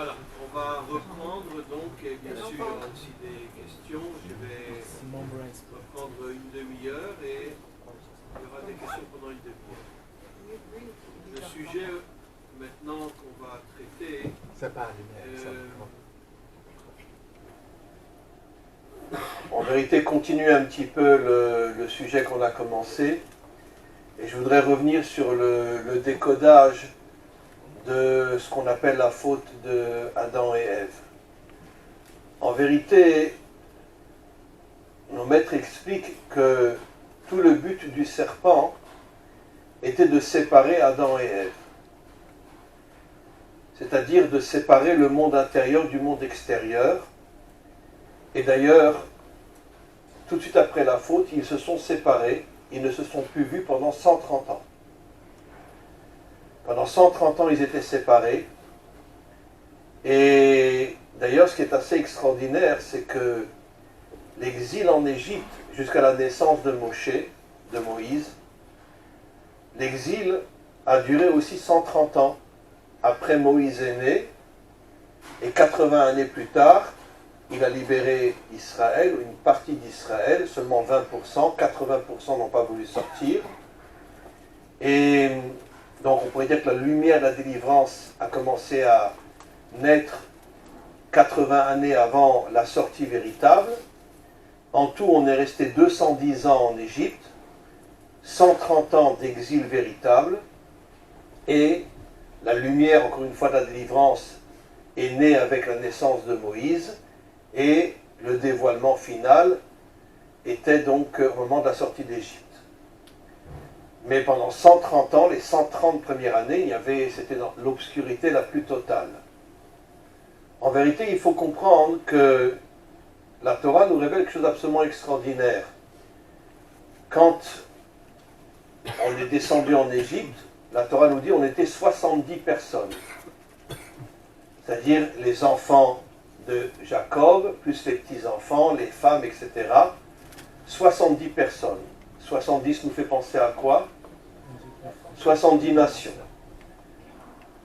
Voilà, on va reprendre donc, et bien sûr il y aura aussi des questions. Je vais reprendre une demi-heure et il y aura des questions pendant une demi-heure. Le sujet maintenant qu'on va traiter, en vérité continue un petit peu le sujet qu'on a commencé, et je voudrais revenir sur le décodage de ce qu'on appelle la faute de Adam et Ève. En vérité, nos maîtres expliquent que tout le but du serpent était de séparer Adam et Ève. C'est-à-dire de séparer le monde intérieur du monde extérieur. Et d'ailleurs, tout de suite après la faute, ils se sont séparés, ils ne se sont plus vus pendant 130 ans. Pendant 130 ans, ils étaient séparés. Et d'ailleurs, ce qui est assez extraordinaire, c'est que l'exil en Égypte, jusqu'à la naissance de Moïse, l'exil a duré aussi 130 ans. Après Moïse est né, et 80 années plus tard, il a libéré Israël, une partie d'Israël, seulement 20%, 80% n'ont pas voulu sortir. Et donc on pourrait dire que la lumière de la délivrance a commencé à naître 80 années avant la sortie véritable. En tout, on est resté 210 ans en Égypte, 130 ans d'exil véritable, et la lumière, encore une fois, de la délivrance est née avec la naissance de Moïse, et le dévoilement final était donc au moment de la sortie d'Égypte. Mais pendant 130 ans, les 130 premières années, c'était dans l'obscurité la plus totale. En vérité, il faut comprendre que la Torah nous révèle quelque chose d'absolument extraordinaire. Quand on est descendu en Égypte, la Torah nous dit qu'on était 70 personnes. C'est-à-dire les enfants de Jacob, plus les petits-enfants, les femmes, etc. 70 personnes. 70 nous fait penser à quoi? 70 nations.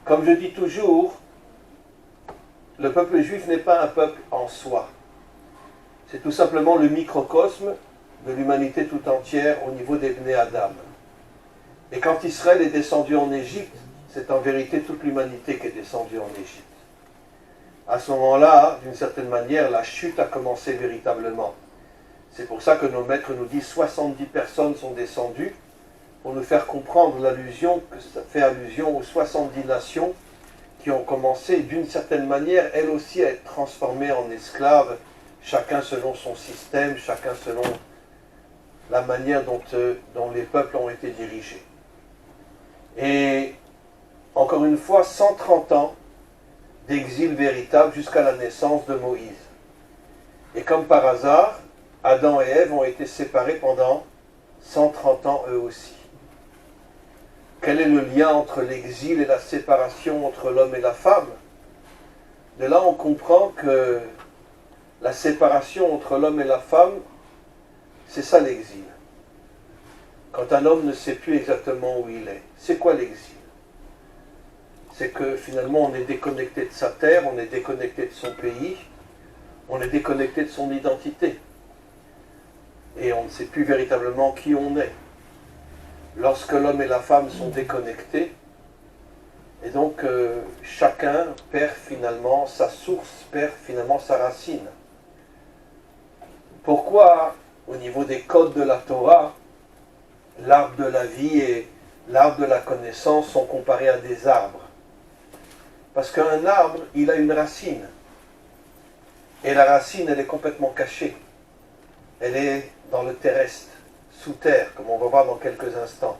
Comme je dis toujours, le peuple juif n'est pas un peuple en soi. C'est tout simplement le microcosme de l'humanité tout entière au niveau des Bnei Adam. Et quand Israël est descendu en Égypte, c'est en vérité toute l'humanité qui est descendue en Égypte. À ce moment-là, d'une certaine manière, la chute a commencé véritablement. C'est pour ça que nos maîtres nous disent 70 personnes sont descendues, pour nous faire comprendre l'allusion, que ça fait allusion aux 70 nations qui ont commencé d'une certaine manière, elles aussi, à être transformées en esclaves, chacun selon son système, chacun selon la manière dont les peuples ont été dirigés. Et encore une fois, 130 ans d'exil véritable jusqu'à la naissance de Moïse. Et comme par hasard, Adam et Ève ont été séparés pendant 130 ans eux aussi. Quel est le lien entre l'exil et la séparation entre l'homme et la femme? De là, on comprend que la séparation entre l'homme et la femme, c'est ça l'exil. Quand un homme ne sait plus exactement où il est. C'est quoi l'exil? C'est que finalement on est déconnecté de sa terre, on est déconnecté de son pays, on est déconnecté de son identité. Et on ne sait plus véritablement qui on est. Lorsque l'homme et la femme sont déconnectés, et donc chacun perd finalement sa source, perd finalement sa racine. Pourquoi, au niveau des codes de la Torah, l'arbre de la vie et l'arbre de la connaissance sont comparés à des arbres? Parce qu'un arbre, il a une racine. Et la racine, elle est complètement cachée. Elle est dans le terrestre, sous terre, comme on va voir dans quelques instants.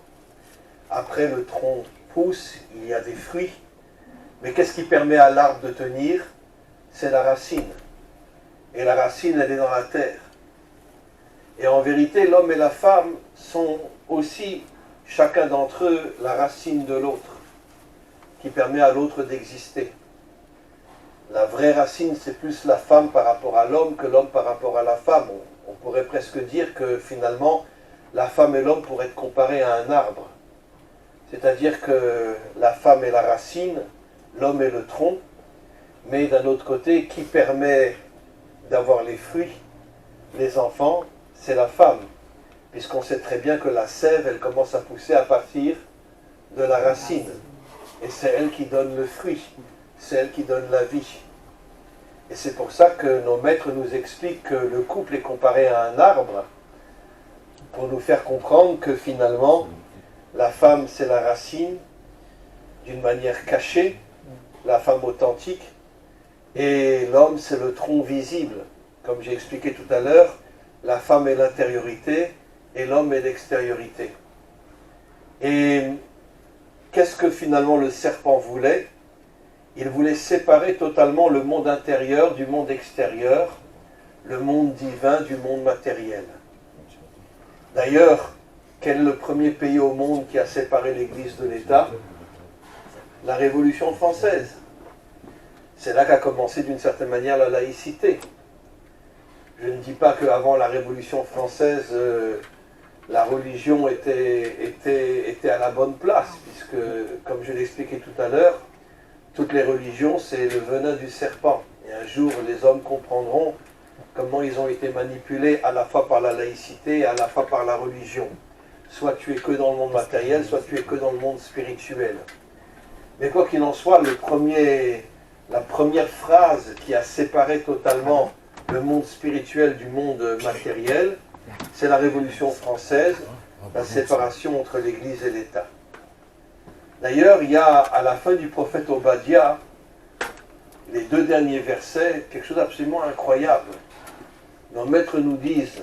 Après, le tronc pousse, il y a des fruits. Mais qu'est-ce qui permet à l'arbre de tenir? C'est la racine. Et la racine, elle est dans la terre. Et en vérité, l'homme et la femme sont aussi, chacun d'entre eux, la racine de l'autre, qui permet à l'autre d'exister. La vraie racine, c'est plus la femme par rapport à l'homme que l'homme par rapport à la femme. On pourrait presque dire que finalement, la femme et l'homme pourraient être comparés à un arbre. C'est-à-dire que la femme est la racine, l'homme est le tronc, mais d'un autre côté, qui permet d'avoir les fruits, les enfants, c'est la femme, puisqu'on sait très bien que la sève, elle commence à pousser à partir de la racine, et c'est elle qui donne le fruit, c'est elle qui donne la vie. Et c'est pour ça que nos maîtres nous expliquent que le couple est comparé à un arbre, pour nous faire comprendre que finalement, la femme c'est la racine, d'une manière cachée, la femme authentique, et l'homme c'est le tronc visible. Comme j'ai expliqué tout à l'heure, la femme est l'intériorité et l'homme est l'extériorité. Et qu'est-ce que finalement le serpent voulait? Il voulait séparer totalement le monde intérieur du monde extérieur, le monde divin du monde matériel. D'ailleurs, quel est le premier pays au monde qui a séparé l'Église de l'État? La Révolution française. C'est là qu'a commencé d'une certaine manière la laïcité. Je ne dis pas qu'avant la Révolution française, la religion était à la bonne place, puisque, comme je l'ai expliqué tout à l'heure, toutes les religions, c'est le venin du serpent. Et un jour, les hommes comprendront comment ils ont été manipulés à la fois par la laïcité et à la fois par la religion. Soit tu es que dans le monde matériel, soit tu es que dans le monde spirituel. Mais quoi qu'il en soit, la première phrase qui a séparé totalement le monde spirituel du monde matériel, c'est la Révolution française, la séparation entre l'Église et l'État. D'ailleurs, il y a à la fin du prophète Obadiah, les 2 derniers versets, quelque chose d'absolument incroyable. Nos maîtres nous disent,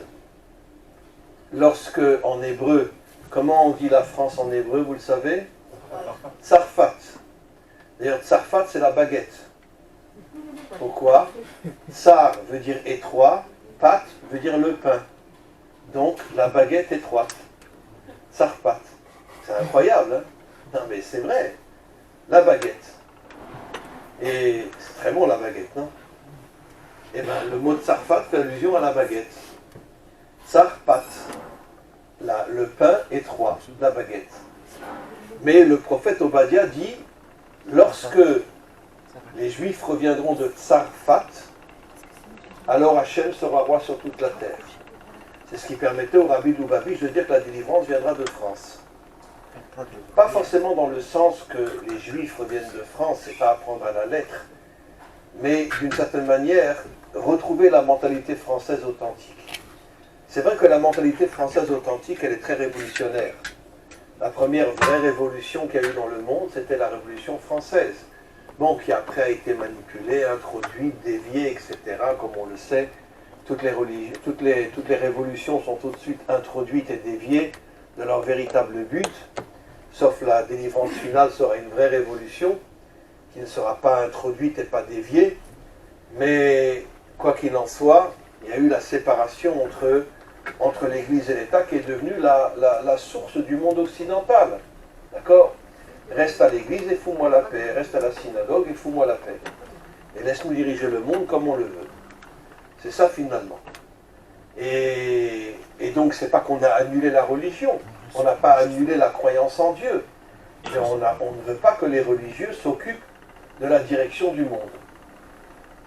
lorsque, en hébreu, comment on dit la France en hébreu, vous le savez? Tsarfat. D'ailleurs, Tsarfat, c'est la baguette. Pourquoi? Tsar veut dire étroit, pat veut dire le pain. Donc, la baguette étroite. Tsarfat. C'est incroyable, hein? Non, mais c'est vrai. La baguette. Et c'est très bon, la baguette, non? Eh bien, le mot Tsarfat fait allusion à la baguette. Tsarpat. Le pain étroit, la baguette. Mais le prophète Obadiah dit, lorsque les Juifs reviendront de Tsarfat, alors Hachem sera roi sur toute la terre. C'est ce qui permettait au Rabbi Lubavitch de dire que la délivrance viendra de France. Pas forcément dans le sens que les Juifs reviennent de France, c'est pas apprendre à la lettre, mais d'une certaine manière, retrouver la mentalité française authentique. C'est vrai que la mentalité française authentique, elle est très révolutionnaire. La première vraie révolution qu'il y a eu dans le monde, c'était la Révolution française. Bon, qui après a été manipulée, introduite, déviée, etc. Comme on le sait, toutes les révolutions sont tout de suite introduites et déviées de leur véritable but, sauf la délivrance finale sera une vraie révolution, qui ne sera pas introduite et pas déviée, mais quoi qu'il en soit, il y a eu la séparation entre l'Église et l'État qui est devenue la source du monde occidental. D'accord? Reste à l'Église et fous-moi la paix, reste à la synagogue et fous-moi la paix. Et laisse-nous diriger le monde comme on le veut. C'est ça finalement. Et donc c'est pas qu'on a annulé la religion, on n'a pas annulé la croyance en Dieu, mais on ne veut pas que les religieux s'occupent de la direction du monde.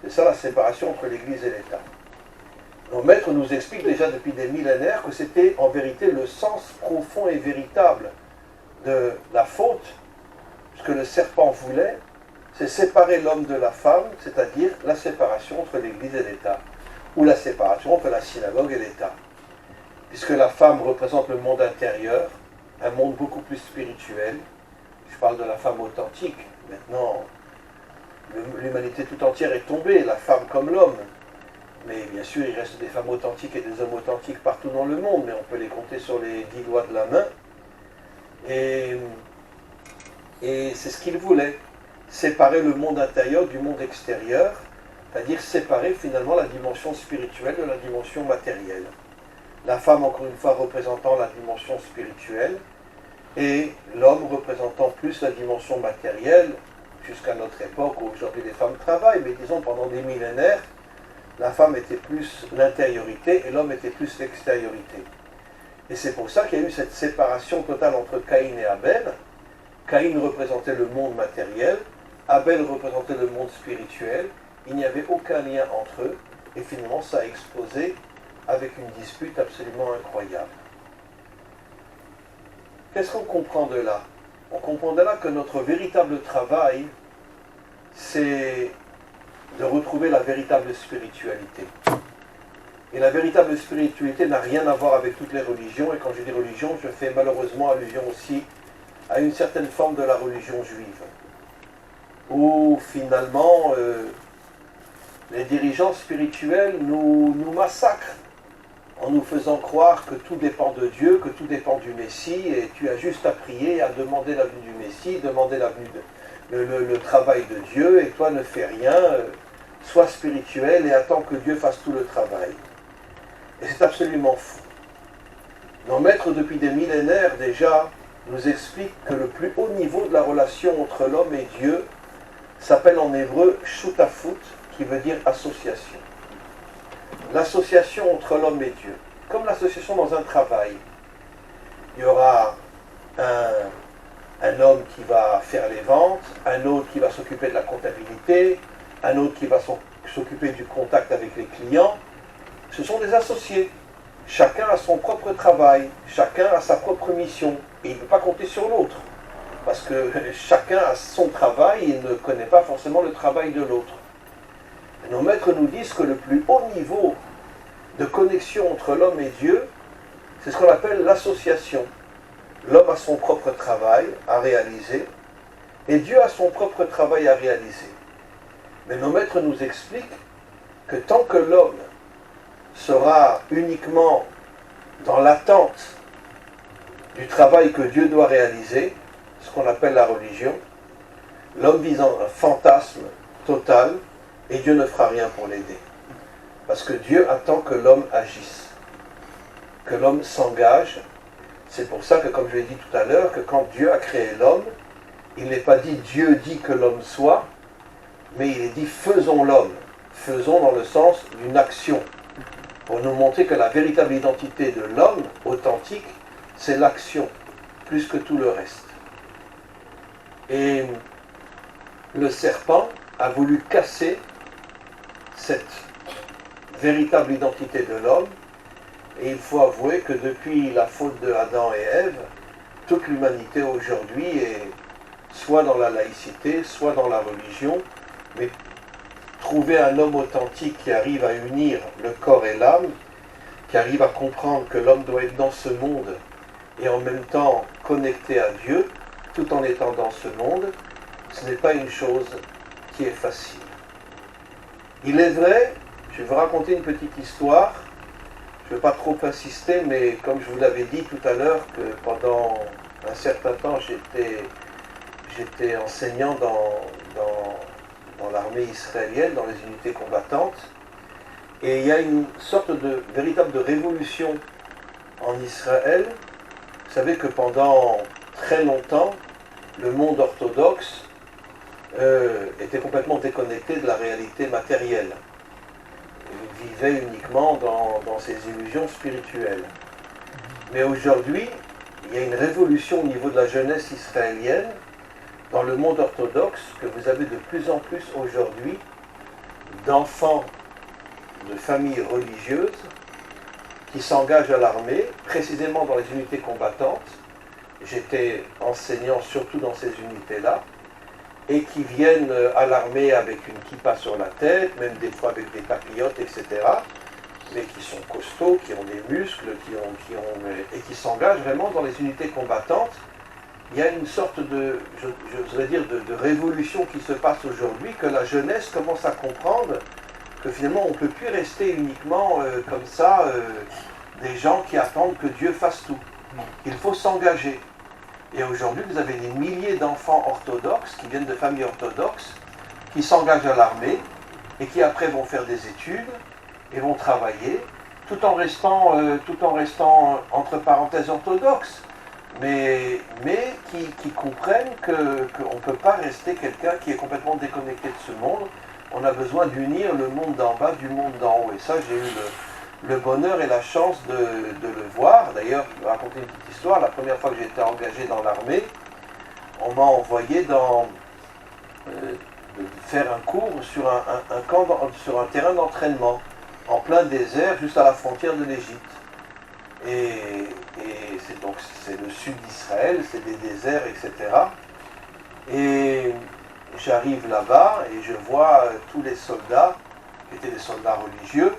C'est ça la séparation entre l'Église et l'État. Nos maîtres nous expliquent déjà depuis des millénaires que c'était en vérité le sens profond et véritable de la faute. Ce que le serpent voulait, c'est séparer l'homme de la femme, c'est-à-dire la séparation entre l'Église et l'État, ou la séparation entre la synagogue et l'État. Puisque la femme représente le monde intérieur, un monde beaucoup plus spirituel. Je parle de la femme authentique. Maintenant, l'humanité tout entière est tombée, la femme comme l'homme. Mais bien sûr, il reste des femmes authentiques et des hommes authentiques partout dans le monde, mais on peut les compter sur les 10 doigts de la main. Et c'est ce qu'il voulait, séparer le monde intérieur du monde extérieur, c'est-à-dire séparer finalement la dimension spirituelle de la dimension matérielle. La femme, encore une fois, représentant la dimension spirituelle, et l'homme représentant plus la dimension matérielle, jusqu'à notre époque où aujourd'hui les femmes travaillent, mais disons pendant des millénaires, la femme était plus l'intériorité et l'homme était plus l'extériorité. Et c'est pour ça qu'il y a eu cette séparation totale entre Caïn et Abel. Caïn représentait le monde matériel, Abel représentait le monde spirituel, il n'y avait aucun lien entre eux, et finalement ça a explosé avec une dispute absolument incroyable. Qu'est-ce qu'on comprend de là? On comprend de là que notre véritable travail, c'est de retrouver la véritable spiritualité. Et la véritable spiritualité n'a rien à voir avec toutes les religions, et quand je dis religion, je fais malheureusement allusion aussi à une certaine forme de la religion juive, où finalement les dirigeants spirituels nous massacrent en nous faisant croire que tout dépend de Dieu, que tout dépend du Messie, et tu as juste à prier, à demander la venue du Messie, demander la venue le travail de Dieu, et toi ne fais rien, sois spirituel et attends que Dieu fasse tout le travail. Et c'est absolument fou. Nos maîtres depuis des millénaires déjà nous expliquent que le plus haut niveau de la relation entre l'homme et Dieu s'appelle en hébreu shutafut, qui veut dire association. L'association entre l'homme et Dieu, comme l'association dans un travail. Il y aura un homme qui va faire les ventes, un autre qui va s'occuper de la comptabilité, un autre qui va s'occuper du contact avec les clients. Ce sont des associés. Chacun a son propre travail, chacun a sa propre mission, et il ne peut pas compter sur l'autre, parce que chacun a son travail et ne connaît pas forcément le travail de l'autre. Nos maîtres nous disent que le plus haut niveau de connexion entre l'homme et Dieu, c'est ce qu'on appelle l'association. L'homme a son propre travail à réaliser, et Dieu a son propre travail à réaliser. Mais nos maîtres nous expliquent que tant que l'homme sera uniquement dans l'attente du travail que Dieu doit réaliser, ce qu'on appelle la religion, l'homme vit dans un fantasme total, et Dieu ne fera rien pour l'aider. Parce que Dieu attend que l'homme agisse, que l'homme s'engage. C'est pour ça que, comme je l'ai dit tout à l'heure, que quand Dieu a créé l'homme, il n'est pas dit Dieu dit que l'homme soit, mais il est dit faisons l'homme. Faisons dans le sens d'une action, pour nous montrer que la véritable identité de l'homme authentique, c'est l'action, plus que tout le reste. Et le serpent a voulu casser cette véritable identité de l'homme, et il faut avouer que depuis la faute de Adam et Ève, toute l'humanité aujourd'hui est soit dans la laïcité, soit dans la religion, mais trouver un homme authentique qui arrive à unir le corps et l'âme, qui arrive à comprendre que l'homme doit être dans ce monde et en même temps connecté à Dieu, tout en étant dans ce monde, ce n'est pas une chose qui est facile. Il est vrai, je vais vous raconter une petite histoire, je ne vais pas trop insister, mais comme je vous l'avais dit tout à l'heure, que pendant un certain temps, j'étais enseignant dans l'armée israélienne, dans les unités combattantes, et il y a une sorte de véritable révolution en Israël. Vous savez que pendant très longtemps, le monde orthodoxe était complètement déconnecté de la réalité matérielle. Il vivait uniquement dans ses illusions spirituelles. Mais aujourd'hui, il y a une révolution au niveau de la jeunesse israélienne, dans le monde orthodoxe, que vous avez de plus en plus aujourd'hui d'enfants de familles religieuses qui s'engagent à l'armée, précisément dans les unités combattantes. J'étais enseignant surtout dans ces unités-là, et qui viennent à l'armée avec une kippa sur la tête, même des fois avec des papillotes, etc., mais qui sont costauds, qui ont des muscles, et qui s'engagent vraiment dans les unités combattantes. Il y a une sorte de, je voudrais dire, de révolution qui se passe aujourd'hui, que la jeunesse commence à comprendre que finalement on ne peut plus rester uniquement comme ça, des gens qui attendent que Dieu fasse tout. Il faut s'engager. Et aujourd'hui, vous avez des milliers d'enfants orthodoxes, qui viennent de familles orthodoxes, qui s'engagent à l'armée, et qui après vont faire des études, et vont travailler, tout en restant entre parenthèses orthodoxes, mais qui comprennent qu'on ne peut pas rester quelqu'un qui est complètement déconnecté de ce monde. On a besoin d'unir le monde d'en bas du monde d'en haut. Et ça, j'ai eu le bonheur et la chance de le voir. D'ailleurs, je vais raconter une petite histoire. La première fois que j'étais engagé dans l'armée, on m'a envoyé dans de faire un cours sur un camp, sur un terrain d'entraînement, en plein désert, juste à la frontière de l'Égypte. Et c'est le sud d'Israël, c'est des déserts, etc. Et j'arrive là-bas et je vois tous les soldats, qui étaient des soldats religieux,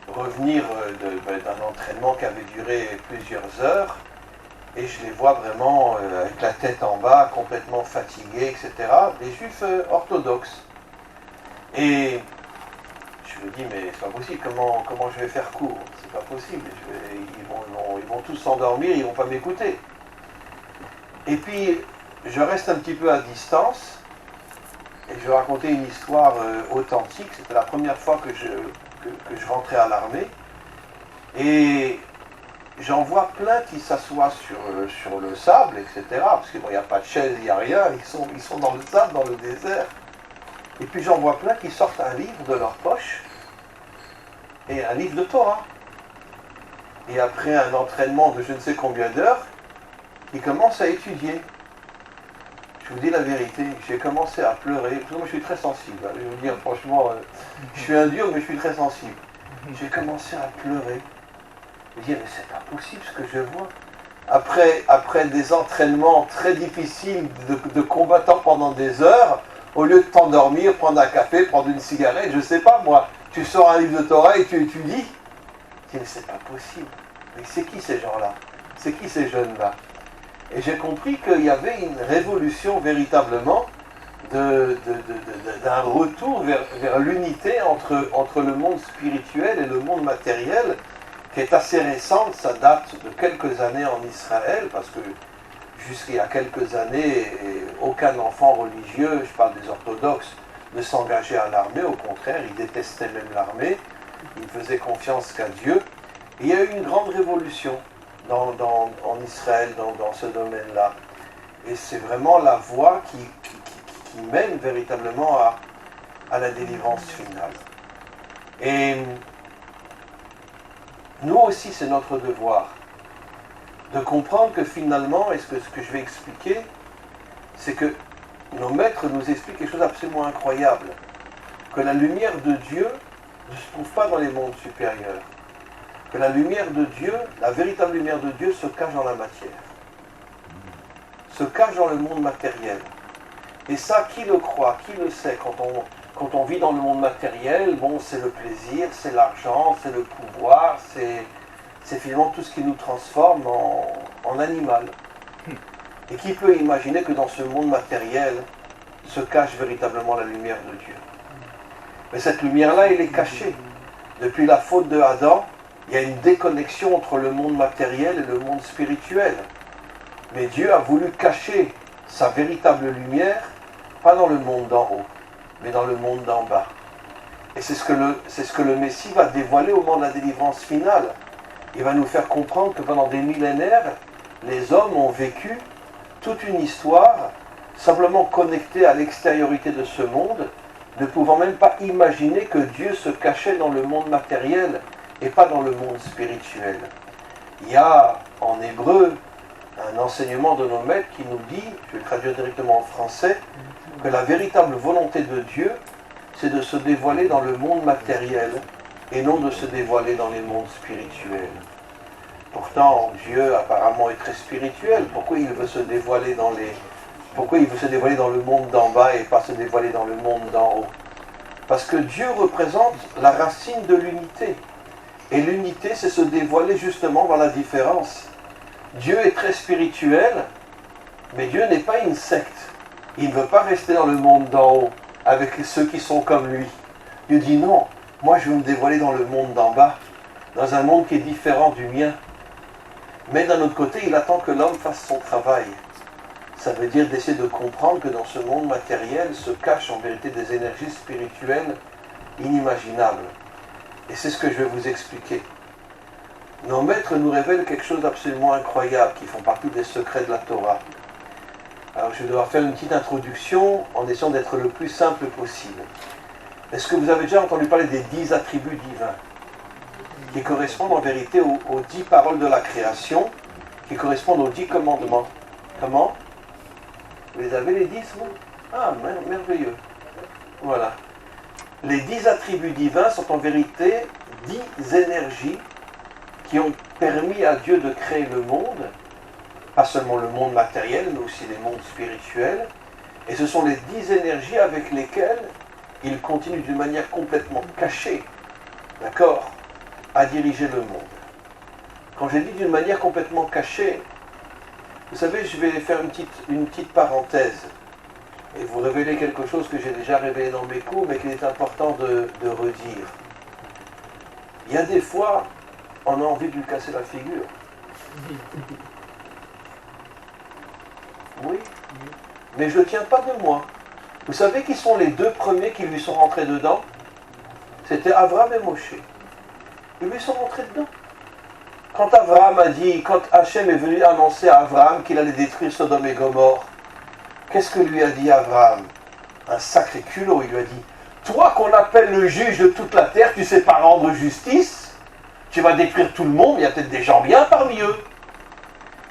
revenir d'un entraînement qui avait duré plusieurs heures, et je les vois vraiment avec la tête en bas, complètement fatigués, etc. Des juifs orthodoxes. Et je me dis, mais c'est pas possible, comment je vais faire cours? C'est pas possible, ils vont tous s'endormir, ils vont pas m'écouter. Et puis, je reste un petit peu à distance, et je vais raconter une histoire authentique. C'était la première fois que je rentrais à l'armée, et j'en vois plein qui s'assoient sur le sable, etc., parce qu'il n'y a pas de chaise, il n'y a rien, ils sont dans le sable, dans le désert. Et puis j'en vois plein qui sortent un livre de leur poche, et un livre de Torah. Et après un entraînement de je ne sais combien d'heures, ils commencent à étudier. Je vous dis la vérité, j'ai commencé à pleurer, parce que moi je suis très sensible, hein, je vais vous dire franchement, je suis un dur, mais je suis très sensible. J'ai commencé à pleurer. Je me dis, mais c'est pas possible ce que je vois. Après des entraînements très difficiles de combattants pendant des heures, au lieu de t'endormir, prendre un café, prendre une cigarette, je sais pas moi, tu sors un livre de Torah et tu étudies. Je dis, mais c'est pas possible. Mais c'est qui ces gens-là? C'est qui ces jeunes-là? Et j'ai compris qu'il y avait une révolution véritablement d'un retour vers l'unité entre le monde spirituel et le monde matériel, qui est assez récente. Ça date de quelques années en Israël, parce que jusqu'il y a quelques années, aucun enfant religieux, je parle des orthodoxes, ne s'engageait à l'armée. Au contraire, ils détestaient même l'armée, ils ne faisaient confiance qu'à Dieu. Et il y a eu une grande révolution en Israël dans ce domaine-là. Et c'est vraiment la voie qui mène véritablement à la délivrance finale. Et nous aussi, c'est notre devoir de comprendre que finalement, et ce que je vais expliquer, c'est que nos maîtres nous expliquent quelque chose d'absolument incroyable, que la lumière de Dieu ne se trouve pas dans les mondes supérieurs, que la lumière de Dieu, la véritable lumière de Dieu se cache dans la matière, se cache dans le monde matériel. Et ça, qui le croit, qui le sait, quand on vit dans le monde matériel, bon, c'est le plaisir, c'est l'argent, c'est le pouvoir, c'est finalement tout ce qui nous transforme en animal. Et qui peut imaginer que dans ce monde matériel se cache véritablement la lumière de Dieu? Mais cette lumière-là, elle est cachée. Depuis la faute de Adam, il y a une déconnexion entre le monde matériel et le monde spirituel. Mais Dieu a voulu cacher sa véritable lumière, pas dans le monde d'en haut, mais dans le monde d'en bas. Et c'est ce que le Messie va dévoiler au moment de la délivrance finale. Il va nous faire comprendre que pendant des millénaires, les hommes ont vécu toute une histoire simplement connectée à l'extériorité de ce monde, ne pouvant même pas imaginer que Dieu se cachait dans le monde matériel et pas dans le monde spirituel. Il y a en hébreu un enseignement de nos maîtres qui nous dit, je vais le traduire directement en français, que la véritable volonté de Dieu, c'est de se dévoiler dans le monde matériel et non de se dévoiler dans les mondes spirituels. Pourtant, Dieu apparemment est très spirituel. Pourquoi il veut se dévoiler dans le monde d'en bas et pas se dévoiler dans le monde d'en haut? Parce que Dieu représente la racine de l'unité. Et l'unité, c'est se dévoiler justement dans la différence. Dieu est très spirituel, mais Dieu n'est pas une secte. Il ne veut pas rester dans le monde d'en haut avec ceux qui sont comme lui. Dieu dit non, moi je veux me dévoiler dans le monde d'en bas, dans un monde qui est différent du mien. Mais d'un autre côté, il attend que l'homme fasse son travail. Ça veut dire d'essayer de comprendre que dans ce monde matériel se cachent en vérité des énergies spirituelles inimaginables. Et c'est ce que je vais vous expliquer. Nos maîtres nous révèlent quelque chose d'absolument incroyable, qui font partie des secrets de la Torah. Alors je vais devoir faire une petite introduction en essayant d'être le plus simple possible. Est-ce que vous avez déjà entendu parler des 10 attributs divins, qui correspondent en vérité aux 10 paroles de la création, qui correspondent aux 10 commandements? Comment? Vous les avez les 10, vous? Ah, merveilleux. Voilà. Les 10 attributs divins sont en vérité 10 énergies qui ont permis à Dieu de créer le monde, pas seulement le monde matériel, mais aussi les mondes spirituels. Et ce sont les 10 énergies avec lesquelles il continue d'une manière complètement cachée, d'accord, à diriger le monde. Quand j'ai dit d'une manière complètement cachée, vous savez, je vais faire une petite parenthèse et vous révéler quelque chose que j'ai déjà révélé dans mes cours, mais qu'il est important de redire. Il y a des fois, on a envie de lui casser la figure. Oui, mais je ne tiens pas de moi. Vous savez qui sont les deux premiers qui lui sont rentrés dedans? C'était Abraham et Moshe. Ils lui sont rentrés dedans. Quand Abraham a dit, quand Hachem est venu annoncer à Abraham qu'il allait détruire Sodome et Gomorrhe, qu'est-ce que lui a dit Abraham? Un sacré culot, il lui a dit, toi qu'on appelle le juge de toute la terre, tu sais pas rendre justice? Tu vas détruire tout le monde, il y a peut-être des gens bien parmi eux.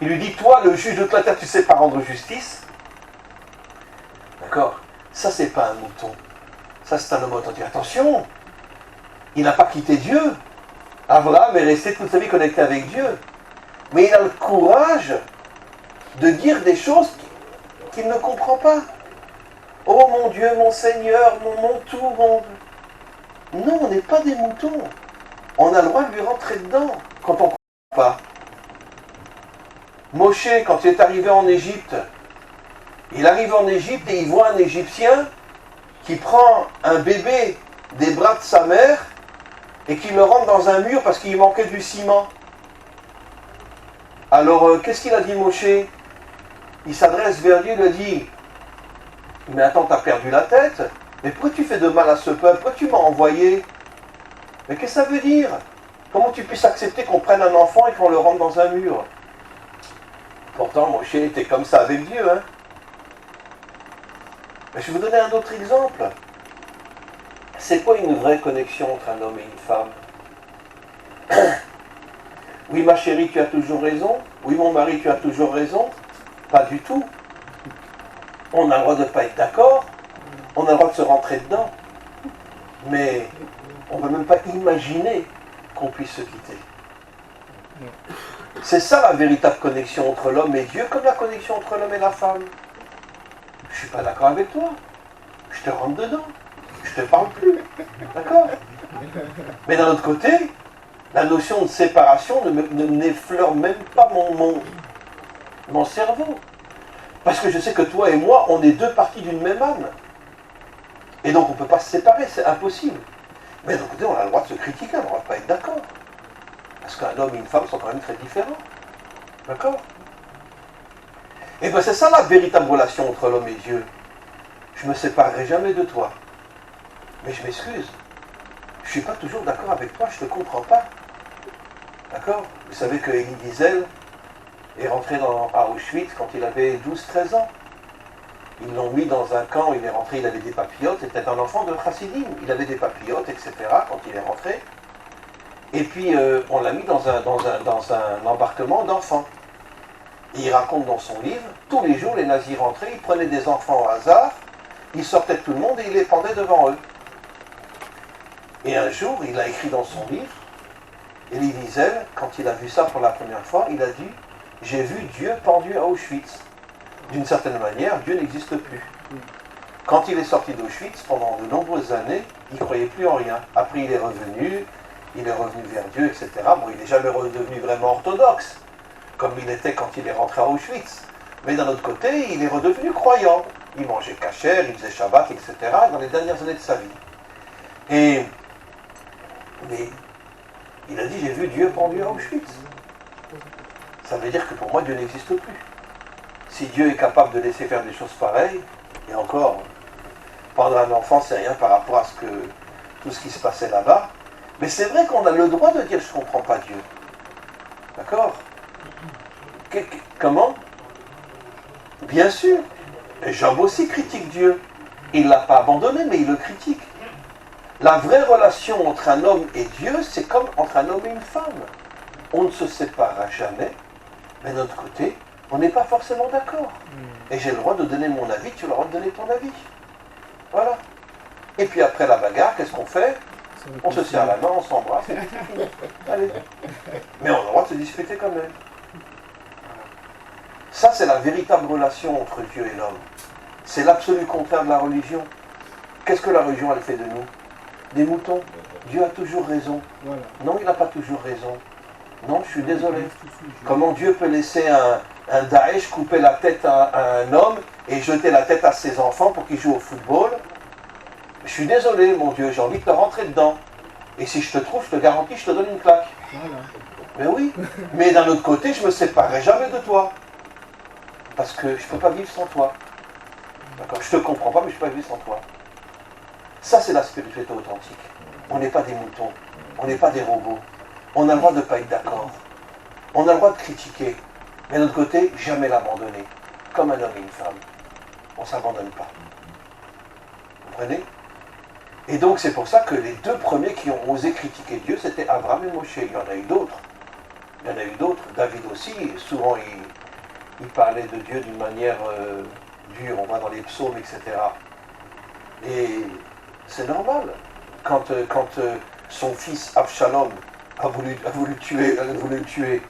Il lui dit, toi, le juge de toute la terre, tu sais pas rendre justice? D'accord? Ça, c'est pas un mouton. Ça, c'est un homme authentique. Attention, il n'a pas quitté Dieu. Abraham est resté toute sa vie connecté avec Dieu. Mais il a le courage de dire des choses qu'il ne comprend pas. Oh mon Dieu, mon Seigneur, mon tout, mon... Non, on n'est pas des moutons. On a le droit de lui rentrer dedans quand on ne comprend pas. Moshe, quand il est arrivé en Égypte, il arrive en Égypte et il voit un Égyptien qui prend un bébé des bras de sa mère et qui le rentre dans un mur parce qu'il manquait du ciment. Alors, qu'est-ce qu'il a dit Moshe? Il s'adresse vers Dieu et lui dit, mais attends, t'as perdu la tête? Mais pourquoi tu fais de mal à ce peuple? Pourquoi tu m'as envoyé? Mais qu'est-ce que ça veut dire? Comment tu puisses accepter qu'on prenne un enfant et qu'on le rentre dans un mur? Pourtant, Moshe était comme ça avec Dieu, hein. Mais je vais vous donner un autre exemple. C'est quoi une vraie connexion entre un homme et une femme? Oui, ma chérie, tu as toujours raison. Oui, mon mari, tu as toujours raison. Pas du tout. On a le droit de ne pas être d'accord. On a le droit de se rentrer dedans. Mais on ne peut même pas imaginer qu'on puisse se quitter. C'est ça la véritable connexion entre l'homme et Dieu, comme la connexion entre l'homme et la femme. Je ne suis pas d'accord avec toi. Je te rentre dedans. Je ne te parle plus. D'accord? Mais d'un autre côté, la notion de séparation n'effleure même pas mon cerveau. Parce que je sais que toi et moi, on est deux parties d'une même âme. Et donc on ne peut pas se séparer, c'est impossible. Mais d'un côté, on a le droit de se critiquer, on ne va pas être d'accord. Parce qu'un homme et une femme sont quand même très différents. D'accord? Et bien c'est ça la véritable relation entre l'homme et Dieu. Je ne me séparerai jamais de toi. Mais je m'excuse. Je ne suis pas toujours d'accord avec toi, je ne te comprends pas. D'accord? Vous savez que Elie Wiesel est rentré à Auschwitz quand il avait 12-13 ans. Ils l'ont mis dans un camp, il est rentré, il avait des papillotes, c'était un enfant de Chassidim. Il avait des papillotes, etc. quand il est rentré. Et puis on l'a mis dans un embarquement d'enfants. Et il raconte dans son livre, tous les jours les nazis rentraient, ils prenaient des enfants au hasard, ils sortaient de tout le monde et ils les pendaient devant eux. Et un jour, il a écrit dans son livre, Elie Wiesel, quand il a vu ça pour la première fois, il a dit « J'ai vu Dieu pendu à Auschwitz ». D'une certaine manière, Dieu n'existe plus. Quand il est sorti d'Auschwitz, pendant de nombreuses années, il ne croyait plus en rien. Après, il est revenu vers Dieu, etc. Bon, il n'est jamais redevenu vraiment orthodoxe, comme il était quand il est rentré à Auschwitz. Mais d'un autre côté, il est redevenu croyant. Il mangeait kasher, il faisait Shabbat, etc. dans les dernières années de sa vie. Mais il a dit, j'ai vu Dieu pendu à Auschwitz. Ça veut dire que pour moi, Dieu n'existe plus. Si Dieu est capable de laisser faire des choses pareilles, et encore, pendre un enfant, c'est rien par rapport à tout ce qui se passait là-bas. Mais c'est vrai qu'on a le droit de dire, je ne comprends pas Dieu. D'accord? Comment? Bien sûr. Et Job aussi critique Dieu. Il ne l'a pas abandonné, mais il le critique. La vraie relation entre un homme et Dieu, c'est comme entre un homme et une femme. On ne se séparera jamais, mais d'un autre côté, On n'est pas forcément d'accord. Et j'ai le droit de donner mon avis, tu as le droit de donner ton avis. Voilà. Et puis après la bagarre, qu'est-ce qu'on fait? On se serre la main, on s'embrasse, et c'est fini. Allez. Mais on a le droit de se disputer quand même. Ça, c'est la véritable relation entre Dieu et l'homme. C'est l'absolu contraire de la religion. Qu'est-ce que la religion, elle fait de nous? Des moutons. Dieu a toujours raison. Voilà. Non, il n'a pas toujours raison. Non, je suis désolé. Comment Dieu peut laisser un Daesh couper la tête à un homme et jeter la tête à ses enfants pour qu'ils jouent au football? Je suis désolé, mon Dieu, j'ai envie de te rentrer dedans. Et si je te trouve, je te garantis, je te donne une claque. Voilà. Mais oui. Mais d'un autre côté, je ne me séparerai jamais de toi. Parce que je ne peux pas vivre sans toi. D'accord? Je ne te comprends pas, mais je ne peux pas vivre sans toi. Ça, c'est la spiritualité authentique. On n'est pas des moutons. On n'est pas des robots. On a le droit de ne pas être d'accord. On a le droit de critiquer. Mais d'un autre côté, jamais l'abandonner. Comme un homme et une femme. On ne s'abandonne pas. Vous comprenez? Et donc, c'est pour ça que les deux premiers qui ont osé critiquer Dieu, c'était Abraham et Moshe. Il y en a eu d'autres. Il y en a eu d'autres. David aussi. Souvent, il parlait de Dieu d'une manière dure. On voit dans les psaumes, etc. Et c'est normal. Quand son fils Absalom a voulu le tuer,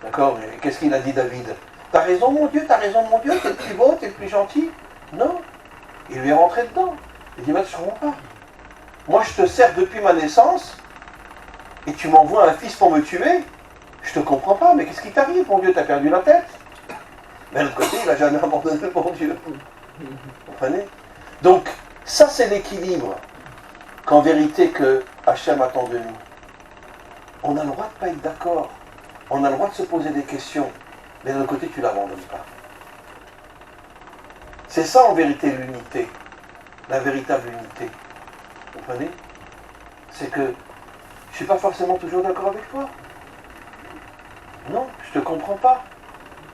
d'accord, mais qu'est-ce qu'il a dit David? T'as raison mon Dieu, t'es le plus beau, t'es le plus gentil. Non, il lui est rentré dedans. Il dit, mais je ne comprends pas. Moi je te sers depuis ma naissance, et tu m'envoies un fils pour me tuer. Je te comprends pas, mais qu'est-ce qui t'arrive mon Dieu, t'as perdu la tête? Mais de l'autre côté, il n'a jamais abandonné mon Dieu. Vous comprenez? Donc, ça c'est l'équilibre qu'en vérité que Hachem attend de nous. On a le droit de ne pas être d'accord. On a le droit de se poser des questions. Mais de l'autre côté, tu ne l'abandonnes pas. C'est ça en vérité l'unité. La véritable unité. Vous comprenez? C'est que je ne suis pas forcément toujours d'accord avec toi. Non, je ne te comprends pas.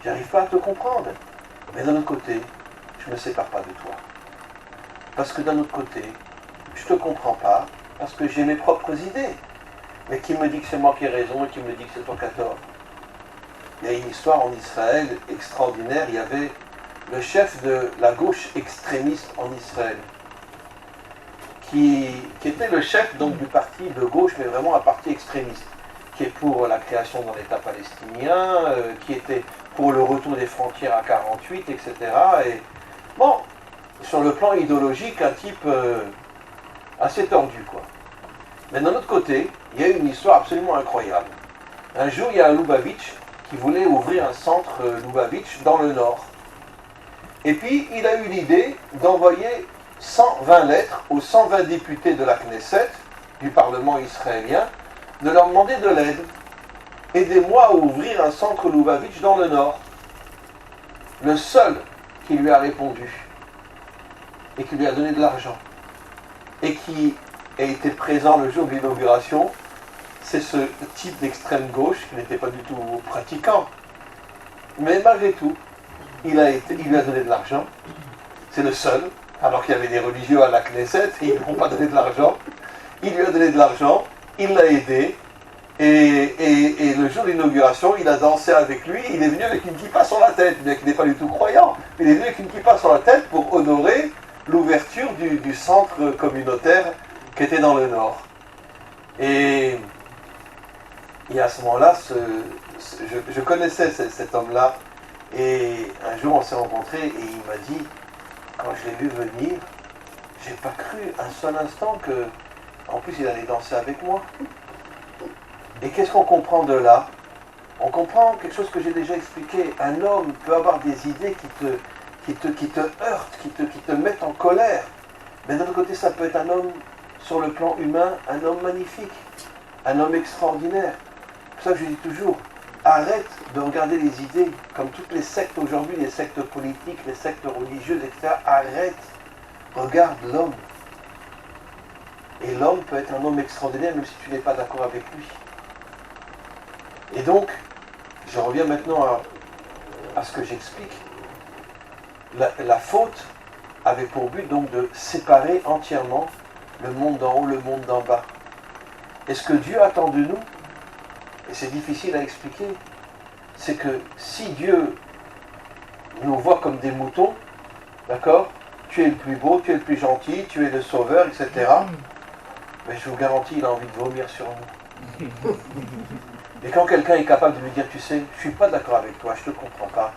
J'arrive pas à te comprendre. Mais d'un autre côté, je ne me sépare pas de toi. Parce que d'un autre côté, je ne te comprends pas, parce que j'ai mes propres idées. Mais qui me dit que c'est moi qui ai raison et qui me dit que c'est toi qui as tort? Il y a une histoire en Israël extraordinaire. Il y avait le chef de la gauche extrémiste en Israël, qui était le chef donc du parti de gauche, mais vraiment un parti extrémiste, qui est pour la création d'un État palestinien, qui était pour le retour des frontières à 48, etc. Et bon, sur le plan idéologique, un type assez tordu, quoi. Mais d'un autre côté, il y a une histoire absolument incroyable. Un jour, il y a un Lubavitch qui voulait ouvrir un centre Lubavitch dans le nord. Et puis, il a eu l'idée d'envoyer 120 lettres aux 120 députés de la Knesset, du Parlement israélien, de leur demander de l'aide. Aidez-moi à ouvrir un centre Lubavitch dans le nord. Le seul qui lui a répondu et qui lui a donné de l'argent et qui a été présent le jour de l'inauguration, c'est ce type d'extrême gauche qui n'était pas du tout pratiquant. Mais malgré tout, il lui a donné de l'argent. C'est le seul, alors qu'il y avait des religieux à la Knesset et ils n'ont pas donné de l'argent. Il lui a donné de l'argent, il l'a aidé, et le jour de l'inauguration, il a dansé avec lui. Il est venu avec une kippa sur la tête, bien qu'il n'est pas du tout croyant. Il est venu avec une kippa sur la tête pour honorer l'ouverture du centre communautaire qui était dans le nord. Et à ce moment-là, je connaissais cet homme-là, et un jour on s'est rencontrés et il m'a dit, quand je l'ai vu venir, j'ai pas cru un seul instant que, en plus il allait danser avec moi. Et qu'est-ce qu'on comprend de là? On comprend quelque chose que j'ai déjà expliqué. Un homme peut avoir des idées qui te heurtent, qui te mettent en colère. Mais d'un autre côté, ça peut être un homme, sur le plan humain, un homme magnifique, un homme extraordinaire. C'est pour ça que je dis toujours, arrête de regarder les idées, comme toutes les sectes aujourd'hui, les sectes politiques, les sectes religieuses, etc. Arrête, regarde l'homme. Et l'homme peut être un homme extraordinaire, même si tu n'es pas d'accord avec lui. Et donc, je reviens maintenant à ce que j'explique. La faute avait pour but donc de séparer entièrement le monde d'en haut, le monde d'en bas. Et ce que Dieu attend de nous, et c'est difficile à expliquer, c'est que si Dieu nous voit comme des moutons, d'accord? Tu es le plus beau, tu es le plus gentil, tu es le sauveur, etc. Mais je vous garantis, il a envie de vomir sur nous. Et quand quelqu'un est capable de lui dire, tu sais, je ne suis pas d'accord avec toi, je ne te comprends pas,